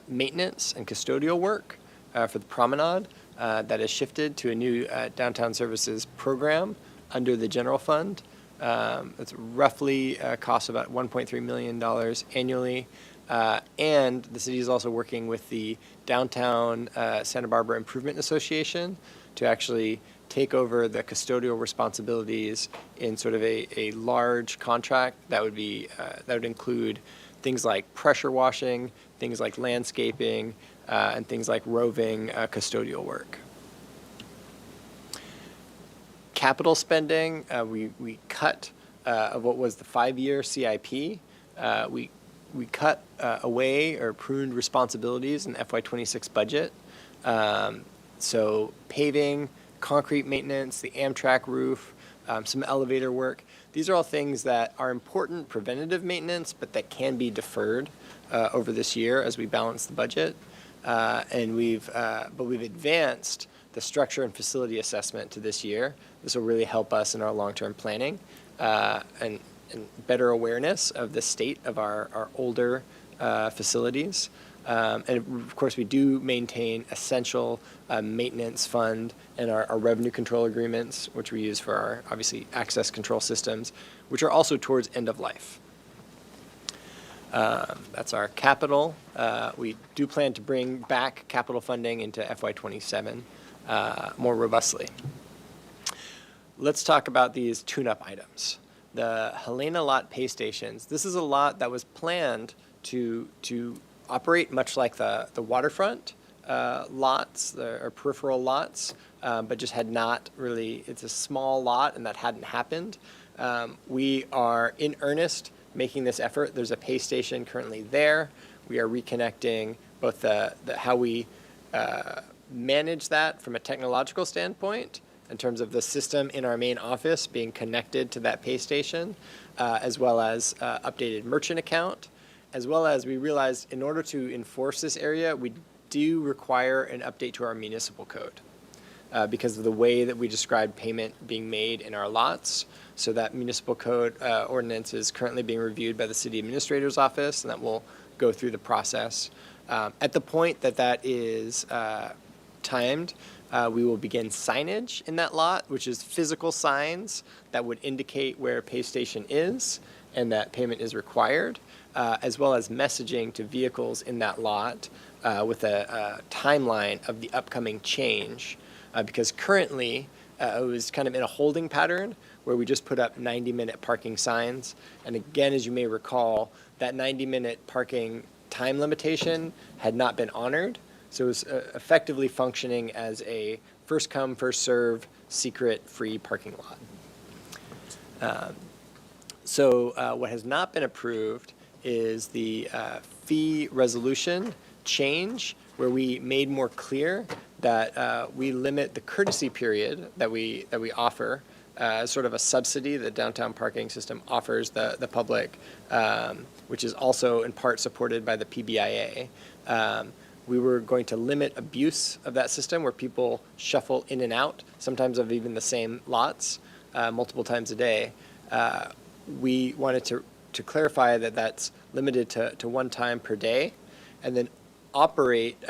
maintenance and custodial work for the promenade. That has shifted to a new downtown services program under the general fund. It's roughly a cost of about $1.3 million annually. And the city is also working with the Downtown Santa Barbara Improvement Association to actually take over the custodial responsibilities in sort of a large contract that would be that would include things like pressure washing, things like landscaping, and things like roving custodial work. Capital spending, we cut of what was the 5-year CIP. We cut away or pruned responsibilities in the FY26 budget. So paving, concrete maintenance, the Amtrak roof, some elevator work. These are all things that are important preventative maintenance, but that can be deferred over this year as we balance the budget. And we've advanced the structure and facility assessment to this year. This will really help us in our long-term planning and better awareness of the state of our older facilities. And of course, we do maintain essential maintenance fund and our revenue control agreements, which we use for our, obviously, access control systems, which are also towards end of life. That's our capital. We do plan to bring back capital funding into FY27 more robustly. Let's talk about these tune-up items. The Helena lot pay stations. This is a lot that was planned to operate much like the waterfront lots, or peripheral lots, but just had not really, it's a small lot and that hadn't happened. We are in earnest making this effort. There's a pay station currently there. We are reconnecting both the how we manage that from a technological standpoint in terms of the system in our main office being connected to that pay station, as well as updated merchant account, as well as we realized in order to enforce this area, we do require an update to our municipal code because of the way that we describe payment being made in our lots. So that municipal code ordinance is currently being reviewed by the city administrator's office, and that will go through the process. At the point that that is timed, we will begin signage in that lot, which is physical signs that would indicate where a pay station is and that payment is required, as well as messaging to vehicles in that lot with a timeline of the upcoming change. Because currently, it was kind of in a holding pattern where we just put up 90-minute parking signs. And again, as you may recall, that 90-minute parking time limitation had not been honored. So it was effectively functioning as a first come, first serve, secret free parking lot. So what has not been approved is the fee resolution change, where we made more clear that we limit the courtesy period that we offer as sort of a subsidy the downtown parking system offers the public, which is also in part supported by the PBIA. We were going to limit abuse of that system where people shuffle in and out, sometimes of even the same lots, multiple times a day. We wanted to clarify that that's limited to one time per day, and then operate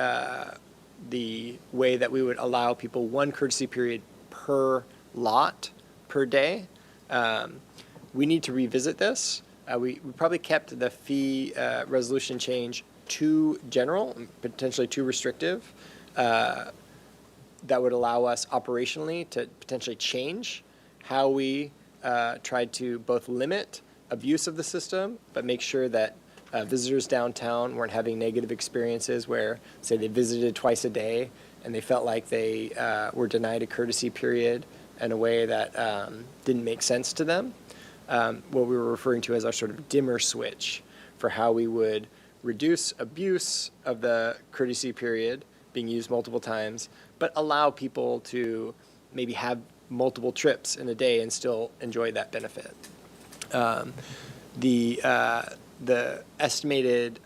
the way that we would allow people one courtesy period per lot per day. We need to revisit this. We probably kept the fee resolution change too general, potentially too restrictive. That would allow us operationally to potentially change how we tried to both limit abuse of the system, but make sure that visitors downtown weren't having negative experiences where, say, they visited twice a day and they felt like they were denied a courtesy period in a way that didn't make sense to them. What we were referring to as our sort of dimmer switch for how we would reduce abuse of the courtesy period being used multiple times, but allow people to maybe have multiple trips in a day and still enjoy that benefit. The estimated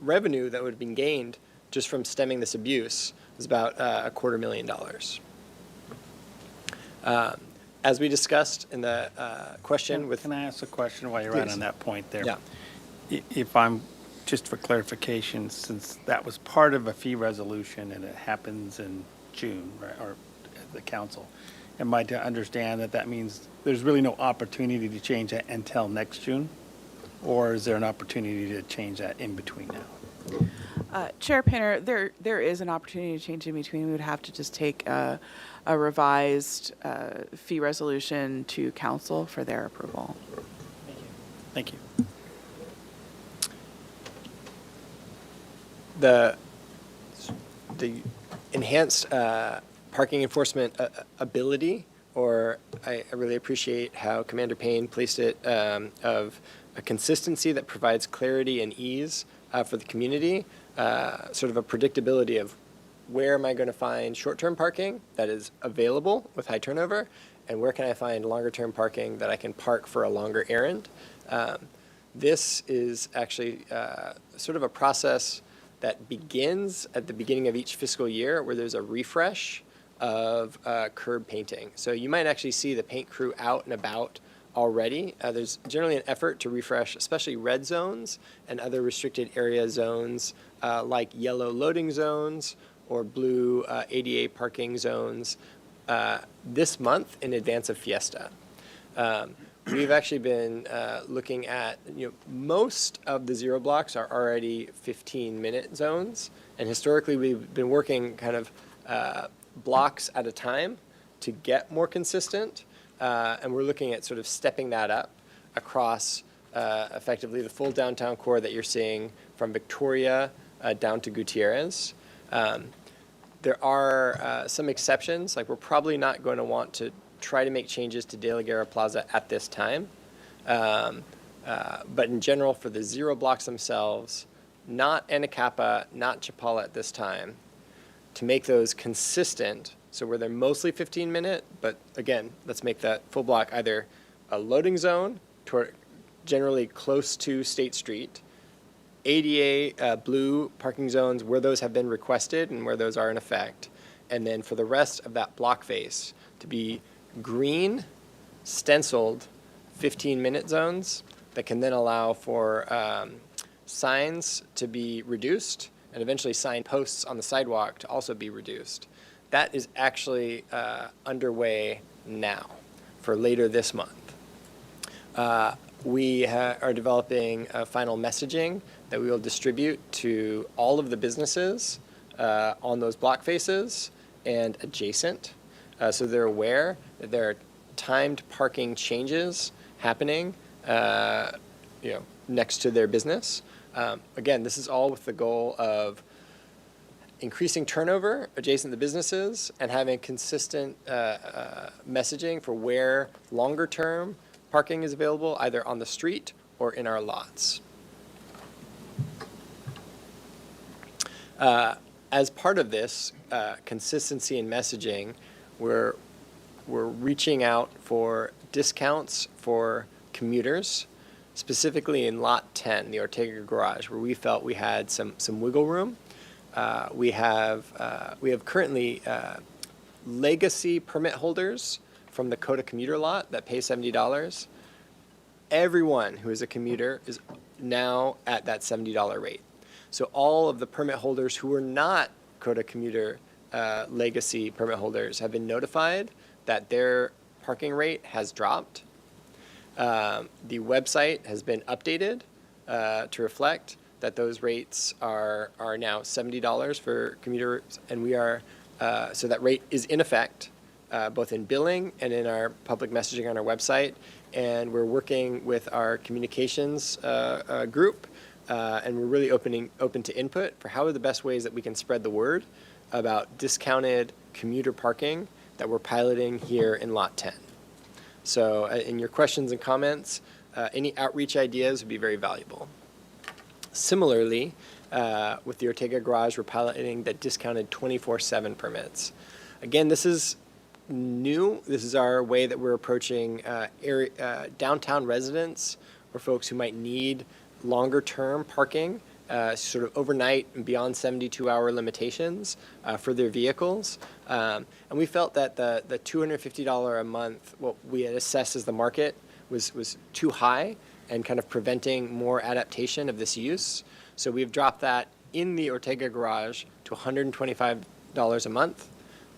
revenue that would have been gained just from stemming this abuse is about $250,000. As we discussed in the question with... Can I ask a question while you're right Please. on that point there? Yeah. If I'm, just for clarification, since that was part of a fee resolution and it happens in June, right, or at the council, am I to understand that that means there's really no opportunity to change that until next June? Or is there an opportunity to change that in between now? Chair Painter, there is an opportunity to change in between. We would have to just take a revised fee resolution to council for their approval. Thank you. The enhanced parking enforcement ability, or I really appreciate how Commander Payne placed it, of a consistency that provides clarity and ease for the community, sort of a predictability of where am I going to find short-term parking that is available with high turnover, and where can I find longer-term parking that I can park for a longer errand. This is actually sort of a process that begins at the beginning of each fiscal year, where there's a refresh of curb painting. So you might actually see the paint crew out and about already. There's generally an effort to refresh, especially red zones and other restricted area zones like yellow loading zones or blue ADA parking zones this month in advance of Fiesta. We've actually been looking at, most of the zero blocks are already 15-minute zones, and historically we've been working kind of blocks at a time to get more consistent, and we're looking at sort of stepping that up across effectively the full downtown core that you're seeing from Victoria down to Gutierrez. There are some exceptions, like we're probably not going to want to try to make changes to De La Guerra Plaza at this time. But in general, for the zero blocks themselves, not Anacapa, not Chapala at this time, to make those consistent, so where they're mostly 15-minute, but again, let's make that full block either a loading zone, generally close to State Street, ADA blue parking zones where those have been requested and where those are in effect, and then for the rest of that block face to be green, stenciled 15-minute zones that can then allow for signs to be reduced and eventually sign posts on the sidewalk to also be reduced. That is actually underway now for later this month. We are developing final messaging that we will distribute to all of the businesses on those block faces and adjacent, so they're aware that there are timed parking changes happening next to their business. Again, this is all with the goal of increasing turnover adjacent to businesses and having consistent messaging for where longer term parking is available, either on the street or in our lots. As part of this consistency in messaging, we're reaching out for discounts for commuters, specifically in Lot 10, the Ortega Garage, where we felt we had some wiggle room. We have currently legacy permit holders from the Coda commuter lot that pay $70. Everyone who is a commuter is now at that $70 rate. So all of the permit holders who are not Coda commuter legacy permit holders have been notified that their parking rate has dropped. The website has been updated to reflect that those rates are now $70 for commuters, and we are so that rate is in effect both in billing and in our public messaging on our website. And we're working with our communications group, and we're really open to input for how are the best ways that we can spread the word about discounted commuter parking that we're piloting here in Lot 10. So in your questions and comments, any outreach ideas would be very valuable. Similarly, with the Ortega Garage, we're piloting the discounted 24/7 permits. Again, this is new. This is our way that we're approaching downtown residents or folks who might need longer-term parking, sort of overnight and beyond 72-hour limitations for their vehicles. And we felt that the $250 a month, what we had assessed as the market, was too high and kind of preventing more adaptation of this use. So we've dropped that in the Ortega Garage to $125 a month.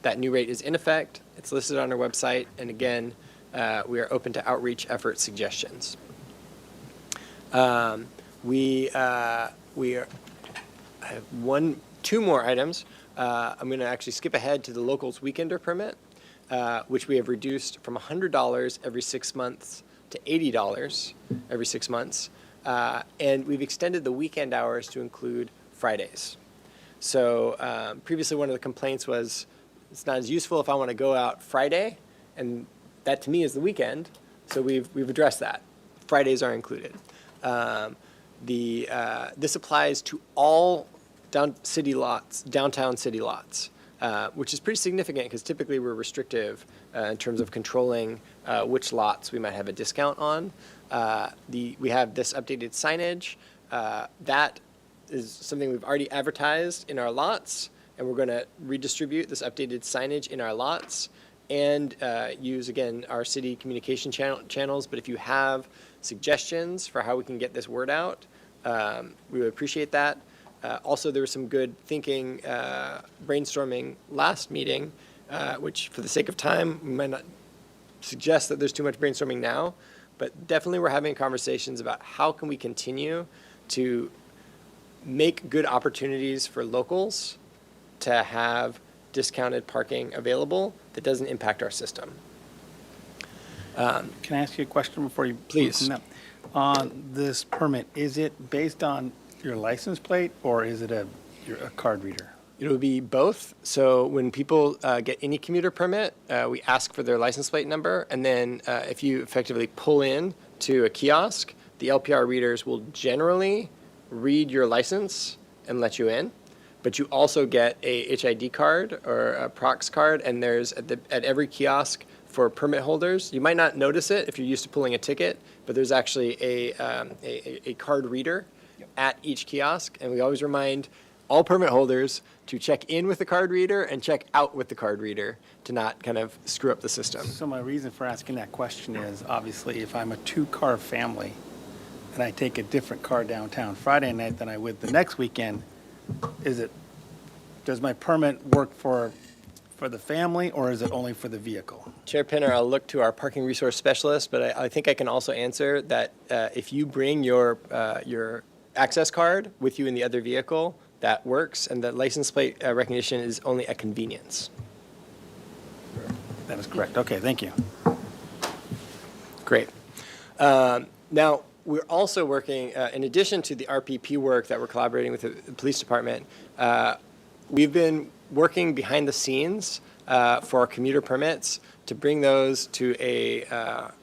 That new rate is in effect. It's listed on our website. And again, we are open to outreach effort suggestions. We have two more items. I'm going to actually skip ahead to the locals weekender permit, which we have reduced from $100 every 6 months to $80 every 6 months. And we've extended the weekend hours to include Fridays. So previously one of the complaints was it's not as useful if I want to go out Friday, and that to me is the weekend. So we've addressed that. Fridays are included. This applies to all downtown city lots, which is pretty significant because typically we're restrictive in terms of controlling which lots we might have a discount on. We have this updated signage. That is something we've already advertised in our lots, and we're going to redistribute this updated signage in our lots and use, again, our city communication channels. But if you have suggestions for how we can get this word out, we would appreciate that. Also, there was some good thinking, brainstorming last meeting, which for the sake of time, we might not suggest that there's too much brainstorming now, but definitely we're having conversations about how can we continue to make good opportunities for locals to have discounted parking available that doesn't impact our system. Can I ask you a question before you? Please. On this permit, is it based on your license plate or is it a card reader? It will be both. So when people get any commuter permit, we ask for their license plate number, and then if you effectively pull in to a kiosk, the LPR readers will generally read your license and let you in. But you also get a HID card or a Prox card, and there's at every kiosk for permit holders. You might not notice it if you're used to pulling a ticket, but there's actually a card reader at each kiosk, and we always remind all permit holders to check in with the card reader and check out with the card reader to not kind of screw up the system. So my reason for asking that question is obviously if I'm a 2-car family and I take a different car downtown Friday night than I would the next weekend, does my permit work for the family or is it only for the vehicle? Chair Pinner, I'll look to our parking resource specialist, but I think I can also answer that if you bring your access card with you in the other vehicle, that works, and the license plate recognition is only a convenience. That is correct. Okay, thank you. Great. Now, we're also working, in addition to the RPP work that we're collaborating with the police department, we've been working behind the scenes for our commuter permits to bring those to a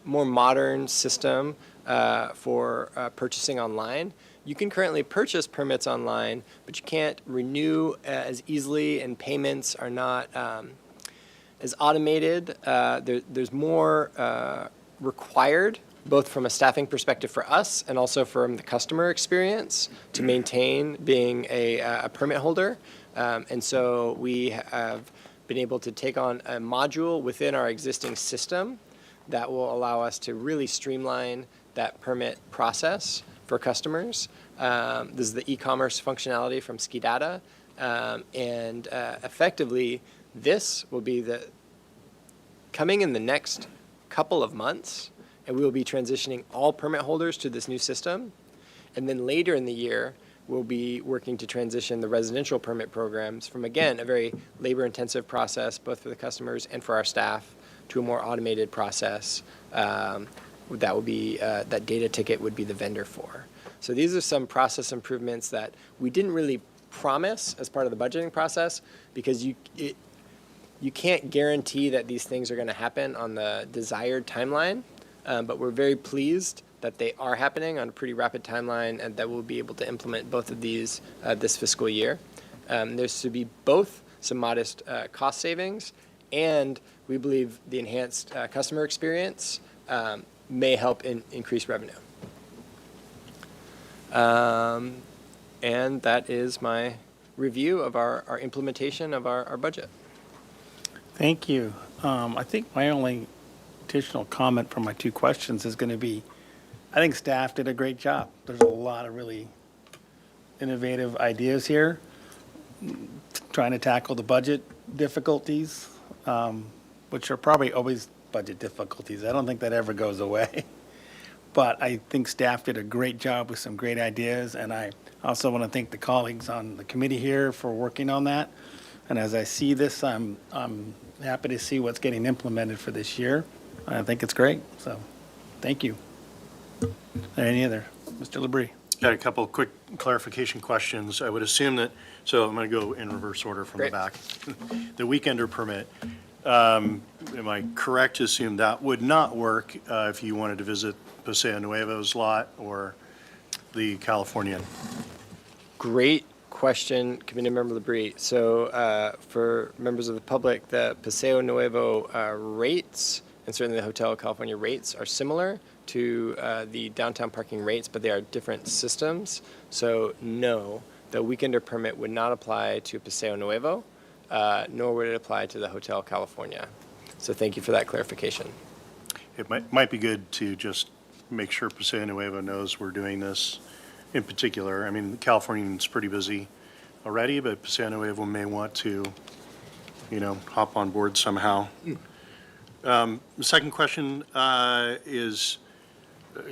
more modern system for purchasing online. You can currently purchase permits online, but you can't renew as easily, and payments are not as automated. There's more required, both from a staffing perspective for us and also from the customer experience to maintain being a permit holder. And so we have been able to take on a module within our existing system that will allow us to really streamline that permit process for customers. This is the e-commerce functionality from SkiData. And effectively, this will be coming in the next couple of months, and we will be transitioning all permit holders to this new system. And then later in the year, we'll be working to transition the residential permit programs from, again, a very labor-intensive process, both for the customers and for our staff, to a more automated process that will be, that data ticket would be the vendor for. So these are some process improvements that we didn't really promise as part of the budgeting process, because you can't guarantee that these things are going to happen on the desired timeline, but we're very pleased that they are happening on a pretty rapid timeline and that we'll be able to implement both of these this fiscal year. There's to be both some modest cost savings, and we believe the enhanced customer experience may help increase revenue. And that is my review of our implementation of our budget. Thank you. I think my only additional comment from my two questions is going to be, I think staff did a great job. There's a lot of really innovative ideas here, trying to tackle the budget difficulties, which are probably always budget difficulties. I don't think that ever goes away. But I think staff did a great job with some great ideas, and I also want to thank the colleagues on the committee here for working on that. And as I see this, I'm happy to see what's getting implemented for this year. I think it's great, so thank you. Any other? Mr. Labrie. Got a couple of quick clarification questions. I would assume that, so I'm going to go in reverse order from the Great. back. The weekender permit, am I correct to assume that would not work if you wanted to visit Paseo Nuevo's lot or the Californian? Great question, Committee Member Labrie. So for members of the public, the Paseo Nuevo rates, and certainly the Hotel California rates, are similar to the downtown parking rates, but they are different systems. So no, the weekender permit would not apply to Paseo Nuevo, nor would it apply to the Hotel California. So thank you for that clarification. It might be good to just make sure Paseo Nuevo knows we're doing this in particular. I mean, the Californian's pretty busy already, but Paseo Nuevo may want to, hop on board somehow. The second question is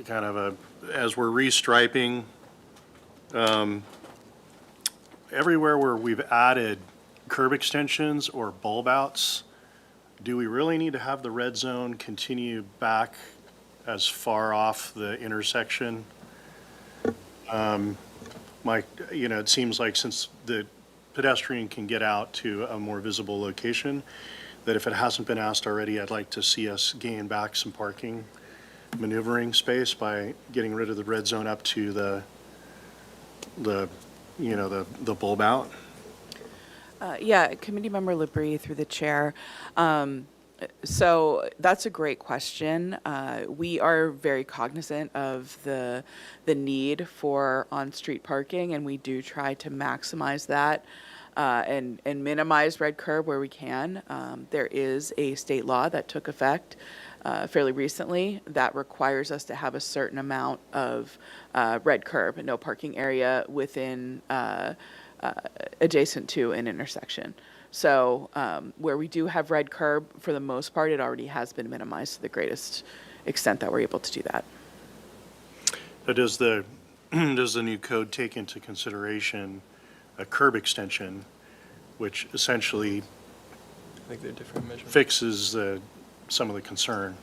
kind of as we're restriping, everywhere where we've added curb extensions or bulb outs, do we really need to have the red zone continue back as far off the intersection? It seems like since the pedestrian can get out to a more visible location, that if it hasn't been asked already, I'd like to see us gain back some parking maneuvering space by getting rid of the red zone up to the bulb out. Yeah, Committee Member Labrie through the chair. So that's a great question. We are very cognizant of the need for on-street parking, and we do try to maximize that and minimize red curb where we can. There is a state law that took effect fairly recently that requires us to have a certain amount of red curb, no parking area within adjacent to an intersection. So where we do have red curb, for the most part, it already has been minimized to the greatest extent that we're able to do that. But does the new code take into consideration a curb extension, which essentially I think they're different measures. fixes some of the concern?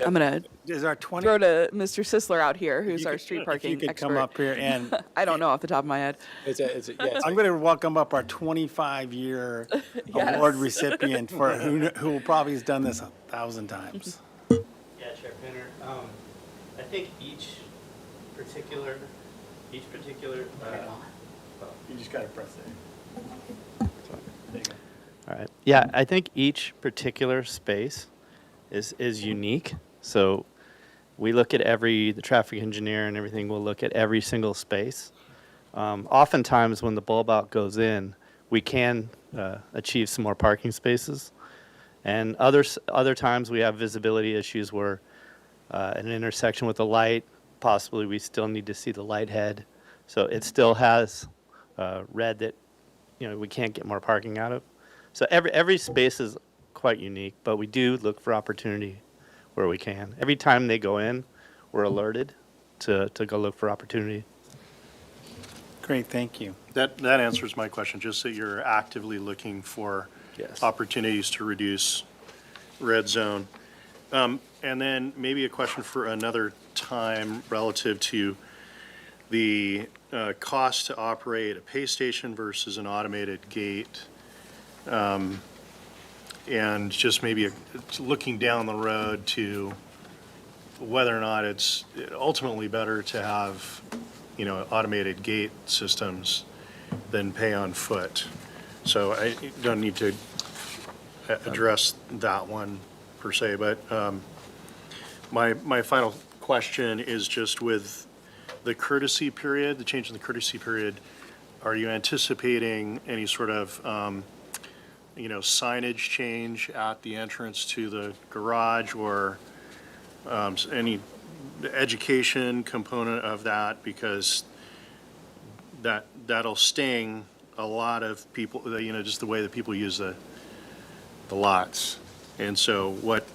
I'm going to Is our 20? throw to Mr. Sisler out here, who's You our could- street parking If you could expert. come up here and I don't know off the top of my head. I'm going to welcome up our 25-year Yes. award recipient for who probably has done this 1,000 times. Yeah, Chair Pinner. I think each particular. You just got to press it. All right. Yeah, I think each particular space is unique. So we look at the traffic engineer and everything will look at every single space. Oftentimes when the bulb out goes in, we can achieve some more parking spaces. And other times we have visibility issues where an intersection with a light, possibly we still need to see the light head. So it still has red that we can't get more parking out of. So every space is quite unique, but we do look for opportunity where we can. Every time they go in, we're alerted to go look for opportunity. Great, thank you. That answers my question, just that you're actively looking for Yes. opportunities to reduce red zone. And then maybe a question for another time relative to the cost to operate a pay station versus an automated gate. And just maybe looking down the road to whether or not it's ultimately better to have, automated gate systems than pay on foot. So I don't need to address that one per se, but my final question is just with the courtesy period, the change in the courtesy period, are you anticipating any sort of, signage change at the entrance to the garage or any education component of that? Because that'll sting a lot of people, just the way that people use the lots. And so what,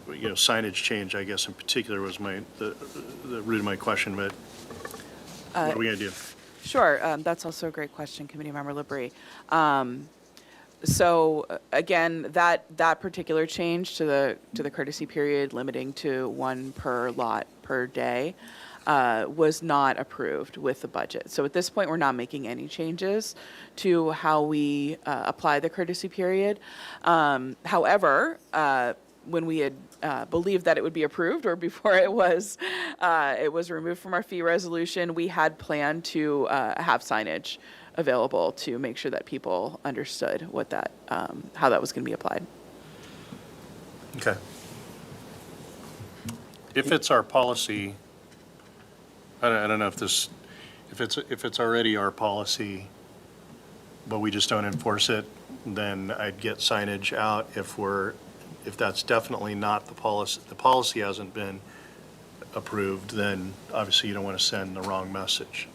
signage change, I guess in particular was the root of my question, but what are we gonna do? Sure, that's also a great question, Committee Member Labrie. So again, that particular change to the courtesy period, limiting to one per lot per day, was not approved with the budget. So at this point, we're not making any changes to how we apply the courtesy period. However, when we had believed that it would be approved, or before it was removed from our fee resolution, we had planned to have signage available to make sure that people understood what that, how that was going to be applied. Okay. If it's our policy, I don't know if it's already our policy, but we just don't enforce it, then I'd get signage out. If that's definitely not the policy hasn't been approved, then obviously you don't want to send the wrong message.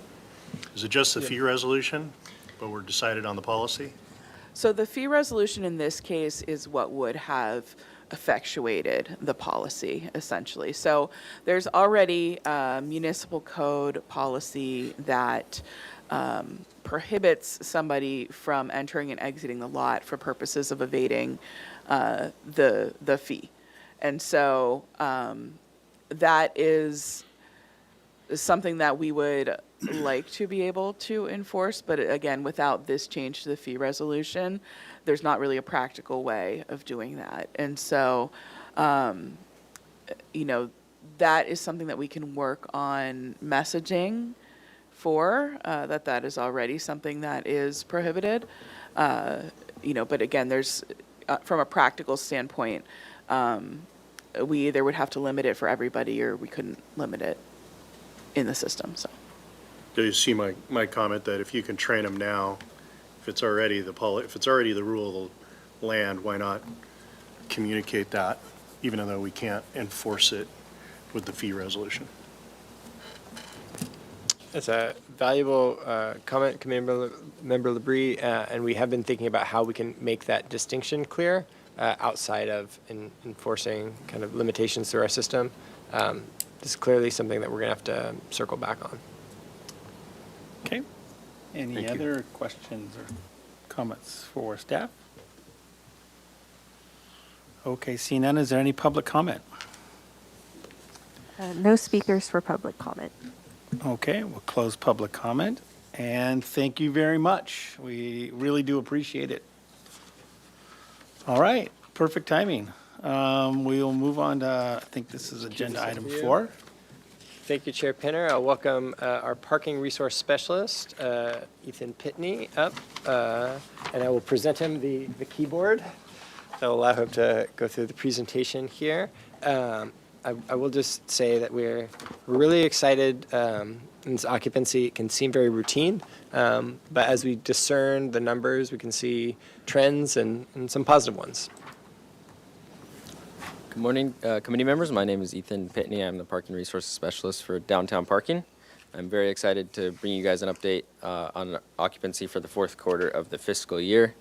Is it just the fee resolution, but we're decided on the policy? So the fee resolution in this case is what would have effectuated the policy, essentially. So there's already a municipal code policy that prohibits somebody from entering and exiting the lot for purposes of evading the fee. And so that is something that we would like to be able to enforce, but again, without this change to the fee resolution, there's not really a practical way of doing that. And so, that is something that we can work on messaging for, that is already something that is prohibited. But again, there's, from a practical standpoint, we either would have to limit it for everybody or we couldn't limit it in the system, so. Do you see my comment that if you can train them now, if it's already the rule of the land, why not communicate that, even though we can't enforce it with the fee resolution? That's a valuable comment, Committee Member Labrie, and we have been thinking about how we can make that distinction clear outside of enforcing kind of limitations through our system. This is clearly something that we're going to have to circle back on. Okay. Any other questions or comments for staff? Okay, seeing none, is there any public comment? No speakers for public comment. Okay, we'll close public comment, and thank you very much. We really do appreciate it. All right, perfect timing. We'll move on to, I think this is agenda item 4. Thank you, Chair Pinner. I'll welcome our Parking Resource Specialist, Ethan Pitney, up, and I will present him the keyboard that will allow him to go through the presentation here. I will just say that we're really excited. This occupancy can seem very routine, but as we discern the numbers, we can see trends and some positive ones. Good morning, committee members. My name is Ethan Pitney. I'm the Parking Resources Specialist for Downtown Parking. I'm very excited to bring you guys an update on occupancy for the fourth quarter of the fiscal year.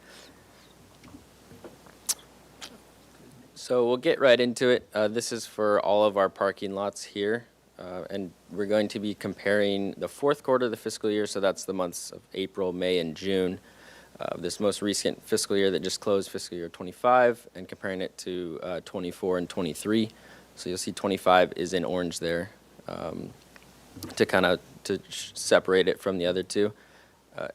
So we'll get right into it. This is for all of our parking lots here, and we're going to be comparing the fourth quarter of the fiscal year, so that's the months of April, May, and June. This most recent fiscal year that just closed, fiscal year 25, and comparing it to 24 and 23. So you'll see 25 is in orange there to separate it from the other two.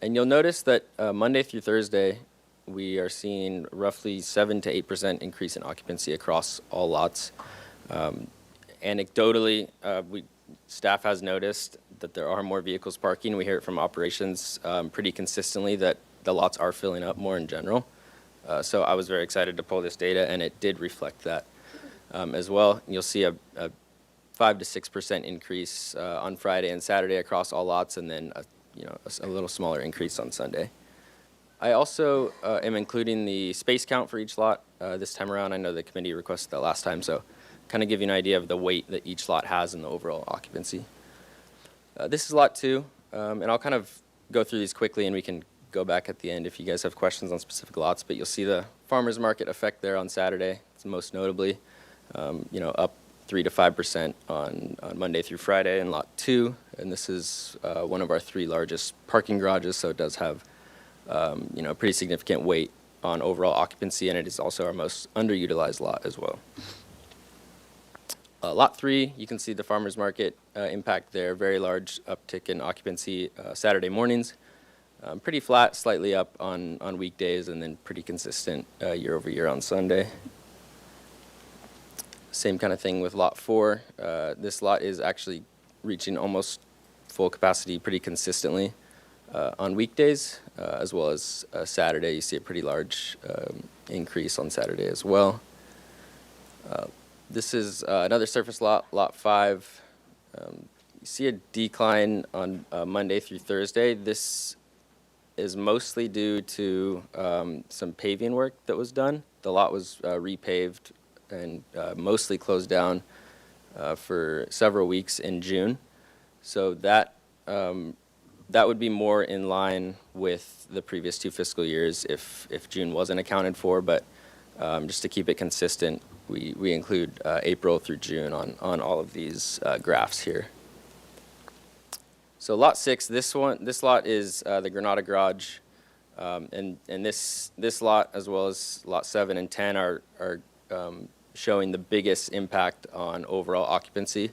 And you'll notice that Monday through Thursday, we are seeing roughly 7 to 8% increase in occupancy across all lots. Anecdotally, staff has noticed that there are more vehicles parking. We hear it from operations pretty consistently that the lots are filling up more in general. So I was very excited to pull this data, and it did reflect that as well. You'll see a 5 to 6% increase on Friday and Saturday across all lots, and then a little smaller increase on Sunday. I also am including the space count for each lot this time around. I know the committee requested that last time, so kind of give you an idea of the weight that each lot has in the overall occupancy. This is lot 2, and I'll kind of go through these quickly, and we can go back at the end if you guys have questions on specific lots, but you'll see the farmers market effect there on Saturday. It's most notably, up 3 to 5% on Monday through Friday in lot 2, and this is one of our 3 largest parking garages, so it does have a pretty significant weight on overall occupancy, and it is also our most underutilized lot as well. Lot 3, you can see the farmers market impact there. Very large uptick in occupancy Saturday mornings. Pretty flat, slightly up on weekdays, and then pretty consistent year over year on Sunday. Same kind of thing with lot 4. This lot is actually reaching almost full capacity pretty consistently on weekdays, as well as Saturday. You see a pretty large increase on Saturday as well. This is another surface lot, lot 5. You see a decline on Monday through Thursday. This is mostly due to some paving work that was done. The lot was repaved and mostly closed down for several weeks in June. So that would be more in line with the previous 2 fiscal years if June wasn't accounted for, but just to keep it consistent, we include April through June on all of these graphs here. So lot 6, this lot is the Granada Garage, and this lot as well as lot 7 and 10 are showing the biggest impact on overall occupancy.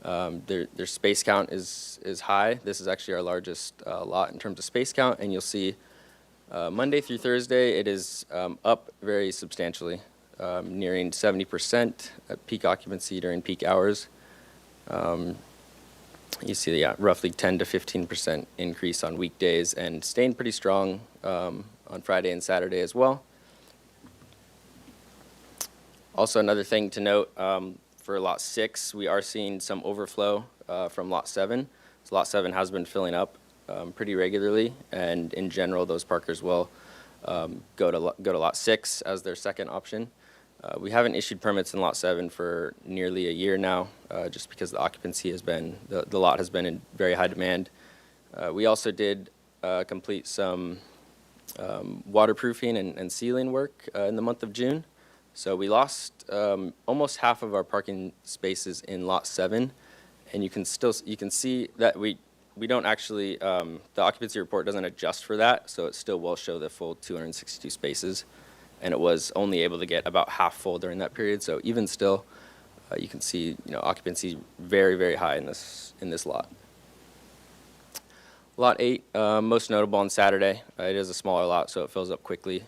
Their space count is high. This is actually our largest lot in terms of space count, and you'll see Monday through Thursday it is up very substantially, nearing 70% at peak occupancy during peak hours. You see roughly 10 to 15% increase on weekdays and staying pretty strong on Friday and Saturday as well. Also, another thing to note, for lot 6, we are seeing some overflow from lot 7. So lot 7 has been filling up pretty regularly, and in general, those parkers will go to lot 6 as their second option. We haven't issued permits in lot 7 for nearly a year now, just because the occupancy has been, the lot has been in very high demand. We also did complete some waterproofing and sealing work in the month of June. So we lost almost half of our parking spaces in lot 7, and you can see that we don't actually, the occupancy report doesn't adjust for that, so it still will show the full 262 spaces, and it was only able to get about half full during that period. So even still, you can see occupancy very, very high in this lot. Lot 8, most notable on Saturday. It is a smaller lot, so it fills up quickly.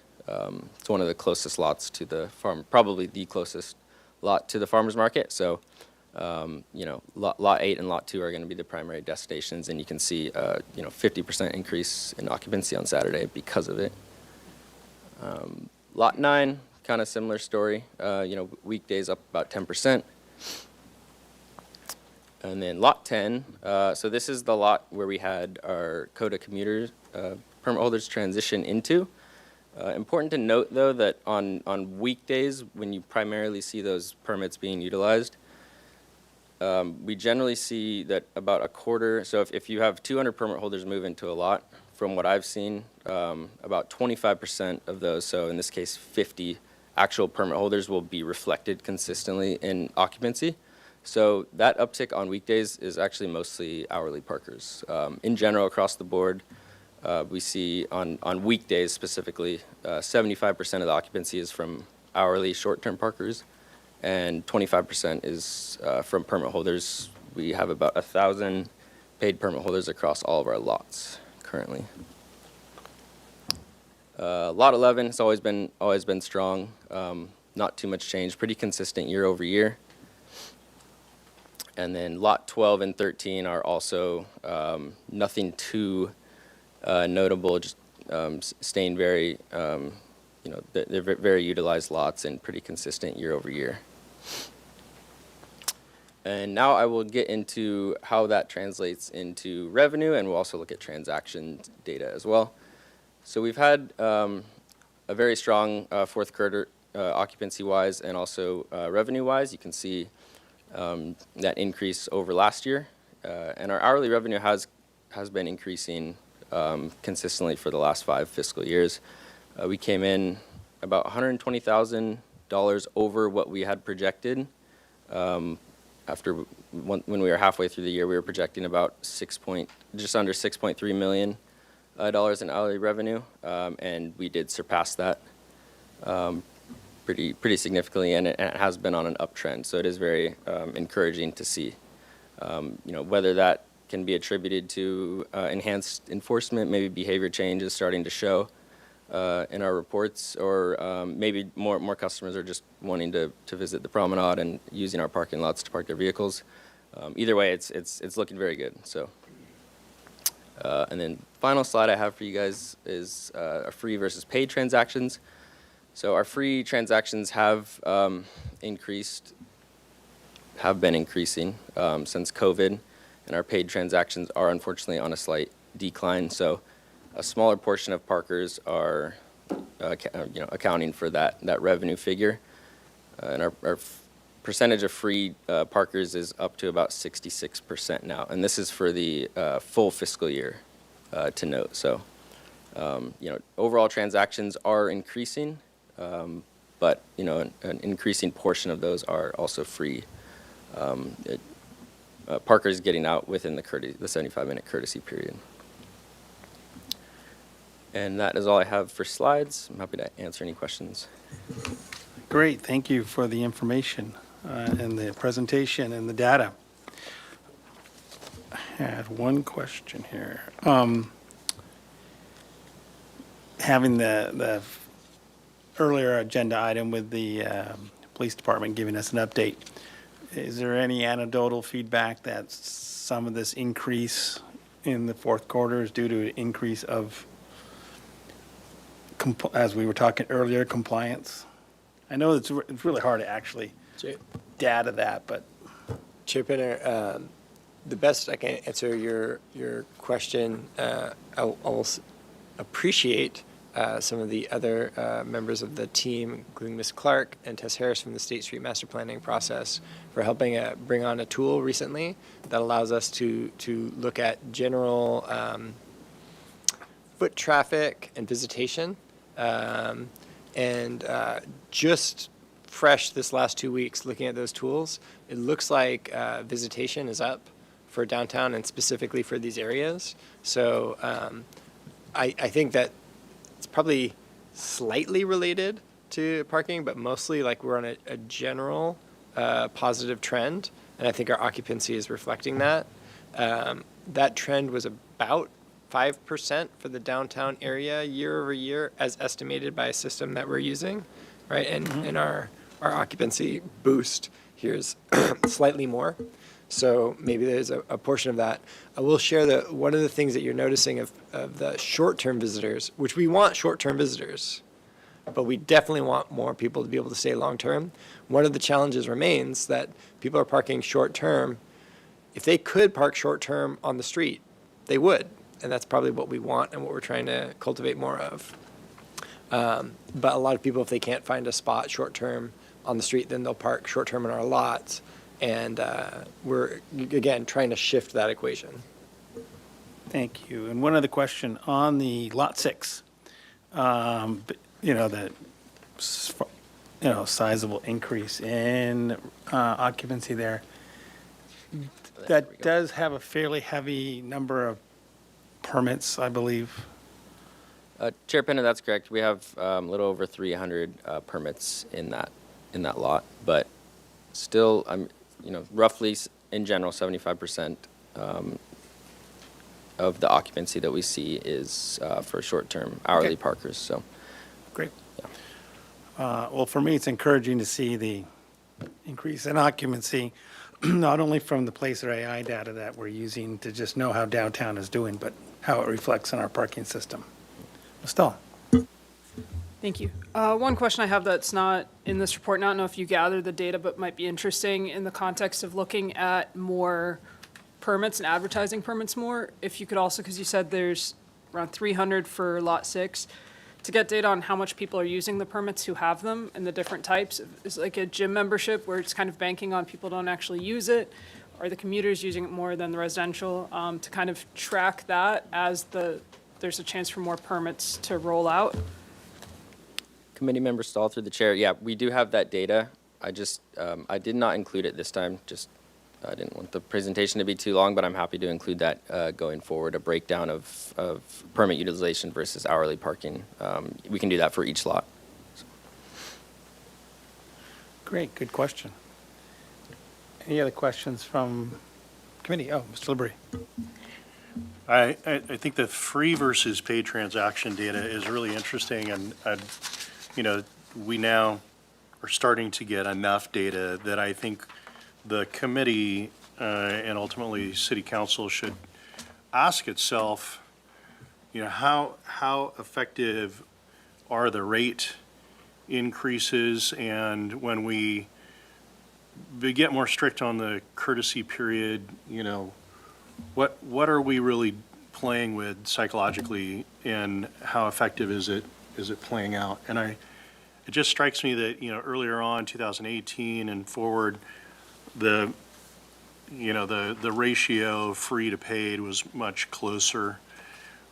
It's one of the closest lots to the farm, probably the closest lot to the farmer's market. So, lot 8 and lot 2 are going to be the primary destinations, and you can see, 50% increase in occupancy on Saturday because of it. Lot 9, kind of similar story. Weekdays up about 10%. And then lot 10, so this is the lot where we had our CODA commuter permit holders transition into. Important to note, though, that on weekdays, when you primarily see those permits being utilized, we generally see that about a quarter, so if you have 200 permit holders move into a lot, from what I've seen, about 25% of those, so in this case 50 actual permit holders, will be reflected consistently in occupancy. So that uptick on weekdays is actually mostly hourly parkers. In general, across the board, we see on weekdays specifically, 75% of the occupancy is from hourly short-term parkers, and 25% is from permit holders. We have about 1,000 paid permit holders across all of our lots currently. Lot 11 has always been strong. Not too much change, pretty consistent year over year. And then lot 12 and 13 are also nothing too notable, just staying very, they're very utilized lots and pretty consistent year over year. And now I will get into how that translates into revenue, and we'll also look at transaction data as well. So we've had a very strong fourth quarter occupancy-wise and also revenue-wise. You can see that increase over last year. And our hourly revenue has been increasing consistently for the last 5 fiscal years. We came in about $120,000 over what we had projected. When we were halfway through the year, we were projecting about just under $6.3 million in hourly revenue, and we did surpass that pretty significantly, and it has been on an uptrend. So it is very encouraging to see. Whether that can be attributed to enhanced enforcement, maybe behavior change is starting to show in our reports, or maybe more customers are just wanting to visit the promenade and using our parking lots to park their vehicles. Either way, it's looking very good. So, and then final slide I have for you guys is our free versus paid transactions. So our free transactions have been increasing since COVID, and our paid transactions are unfortunately on a slight decline. So a smaller portion of parkers are, accounting for that revenue figure, and our percentage of free parkers is up to about 66% now, and this is for the full fiscal year, to note. So, overall transactions are increasing, but an increasing portion of those are also free. Parkers getting out within the 75-minute courtesy period. And that is all I have for slides. I'm happy to answer any questions. Great, thank you for the information and the presentation and the data. I had one question here. Having the earlier agenda item with the police department giving us an update, is there any anecdotal feedback that some of this increase in the fourth quarter is due to an increase of, as we were talking earlier, compliance? I know it's really hard to actually data that, but. Chair Pinner, the best I can answer your question, I will appreciate some of the other members of the team, including Ms. Clark and Tess Harris from the State Street Master Planning process, for helping bring on a tool recently that allows us to look at general foot traffic and visitation. Just fresh this last 2 weeks, looking at those tools, it looks like visitation is up for downtown and specifically for these areas. So I think that it's probably slightly related to parking, but mostly like we're on a general positive trend, and I think our occupancy is reflecting that. That trend was about 5% for the downtown area year over year, as estimated by a system that we're using, right? And our occupancy boost here is slightly more. So maybe there's a portion of that. I will share that one of the things that you're noticing of the short-term visitors, which we want short-term visitors, but we definitely want more people to be able to stay long-term. One of the challenges remains that people are parking short-term. If they could park short-term on the street, they would. And that's probably what we want and what we're trying to cultivate more of. But a lot of people, if they can't find a spot short-term on the street, then they'll park short-term in our lots. And we're, again, trying to shift that equation. Thank you. And one other question on the Lot 6. The sizable increase in occupancy there. That does have a fairly heavy number of permits, I believe. Chair Pinner, that's correct. We have a little over 300 permits in that lot, but still, roughly in general, 75% of the occupancy that we see is for short-term hourly parkers. So, great. Yeah. Well, for me, it's encouraging to see the increase in occupancy. not only from the Placer AI data that we're using to just know how downtown is doing, but how it reflects in our parking system. Estelle? Thank you. One question I have that's not in this report, not know if you gather the data, but might be interesting in the context of looking at more permits and advertising permits more. If you could also, because you said there's around 300 for Lot 6, to get data on how much people are using the permits who have them and the different types. Is like a gym membership where it's kind of banking on people don't actually use it? Are the commuters using it more than the residential? To kind of track that as there's a chance for more permits to roll out. Committee member Stahl through the chair. Yeah, we do have that data. I just, I did not include it this time. Just, I didn't want the presentation to be too long, but I'm happy to include that going forward, a breakdown of permit utilization versus hourly parking. We can do that for each lot. Great, good question. Any other questions from committee? Oh, Mr. Labrie. I think the free versus paid transaction data is really interesting, and we now are starting to get enough data that I think the committee and ultimately city council should ask itself, how effective are the rate increases, and when we get more strict on the courtesy period, what are we really playing with psychologically, and how effective is it playing out? And it just strikes me that earlier on 2018 and forward, the ratio of free to paid was much closer.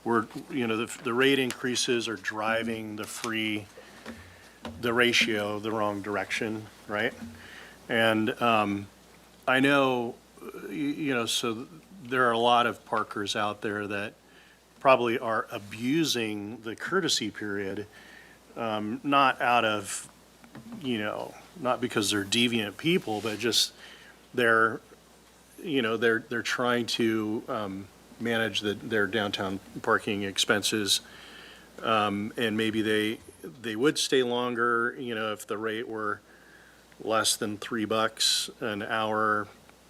The rate increases are driving the ratio the wrong direction, right? And I know, so there are a lot of parkers out there that probably are abusing the courtesy period, not out of, not because they're deviant people, but just they're trying to manage their downtown parking expenses, and maybe they would stay longer, if the rate were less than $3 an hour,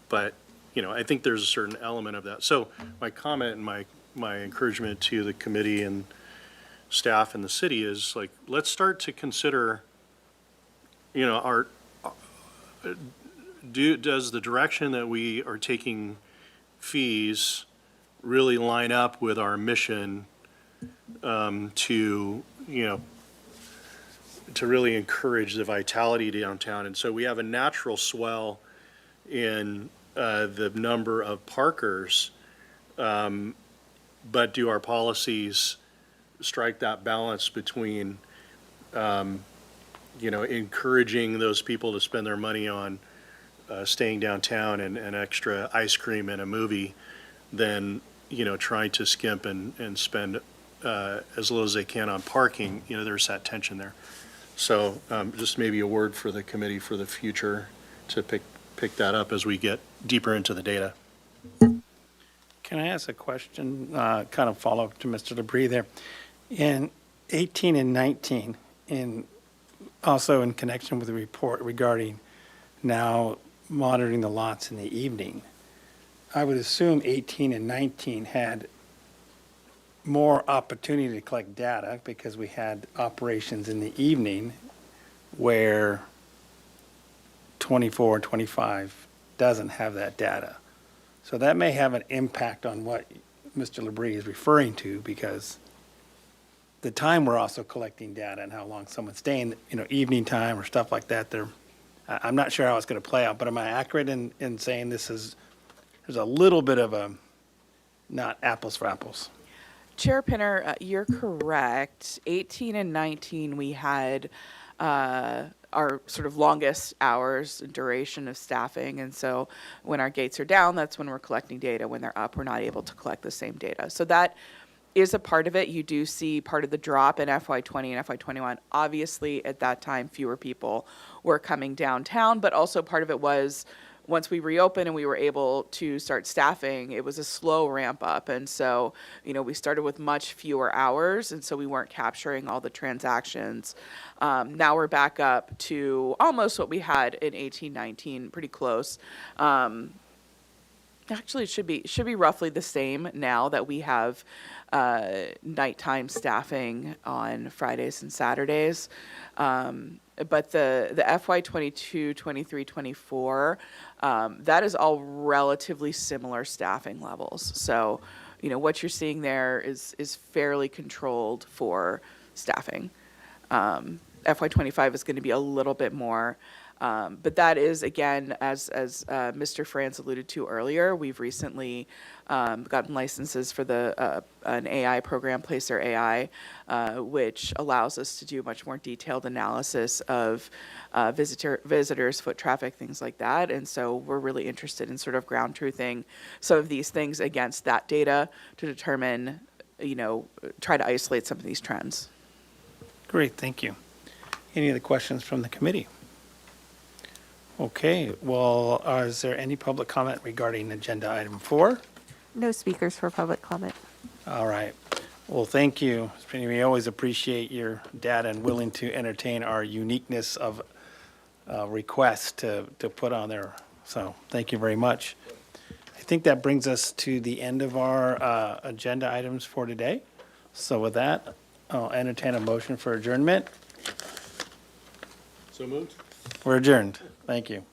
but I think there's a certain element of that. So my comment and my encouragement to the committee and staff in the city is like, let's start to consider, does the direction that we are taking fees really line up with our mission to really encourage the vitality downtown? And so we have a natural swell in the number of parkers, but do our policies strike that balance between, encouraging those people to spend their money on staying downtown and extra ice cream and a movie than, trying to skimp and spend as little as they can on parking? There's that tension there. So just maybe a word for the committee for the future to pick that up as we get deeper into the data. Can I ask a question, kind of follow up to Mr. Labrie there? In 18 and 19, also in connection with the report regarding now monitoring the lots in the evening, I would assume 18 and 19 had more opportunity to collect data because we had operations in the evening where 24 and 25 doesn't have that data. So that may have an impact on what Mr. Labrie is referring to, because the time we're also collecting data and how long someone's staying, evening time or stuff like that, I'm not sure how it's going to play out, but am I accurate in saying there's a little bit of a not apples for apples? Chair Pinner, you're correct. 18 and 19, we had our sort of longest hours and duration of staffing. And so when our gates are down, that's when we're collecting data. When they're up, we're not able to collect the same data. So that is a part of it. You do see part of the drop in FY20 and FY21. Obviously, at that time, fewer people were coming downtown, but also part of it was once we reopened and we were able to start staffing, it was a slow ramp up. And so, we started with much fewer hours, and so we weren't capturing all the transactions. Now we're back up to almost what we had in 1819, pretty close. Actually, it should be roughly the same now that we have nighttime staffing on Fridays and Saturdays. But the FY 22, 23, 24, that is all relatively similar staffing levels. So, what you're seeing there is fairly controlled for staffing. FY 25 is going to be a little bit more. But that is, again, as Mr. Franz alluded to earlier, we've recently gotten licenses for an AI program, Placer AI, which allows us to do much more detailed analysis of visitors, foot traffic, things like that. And so we're really interested in sort of ground truthing some of these things against that data to determine, try to isolate some of these trends. Great, thank you. Any other questions from the committee? Okay, well, is there any public comment regarding agenda item 4? No speakers for public comment. All right. Well, thank you. We always appreciate your data and willing to entertain our uniqueness of requests to put on there. So thank you very much. I think that brings us to the end of our agenda items for today. So with that, I'll entertain a motion for adjournment. So moved. We're adjourned. Thank you.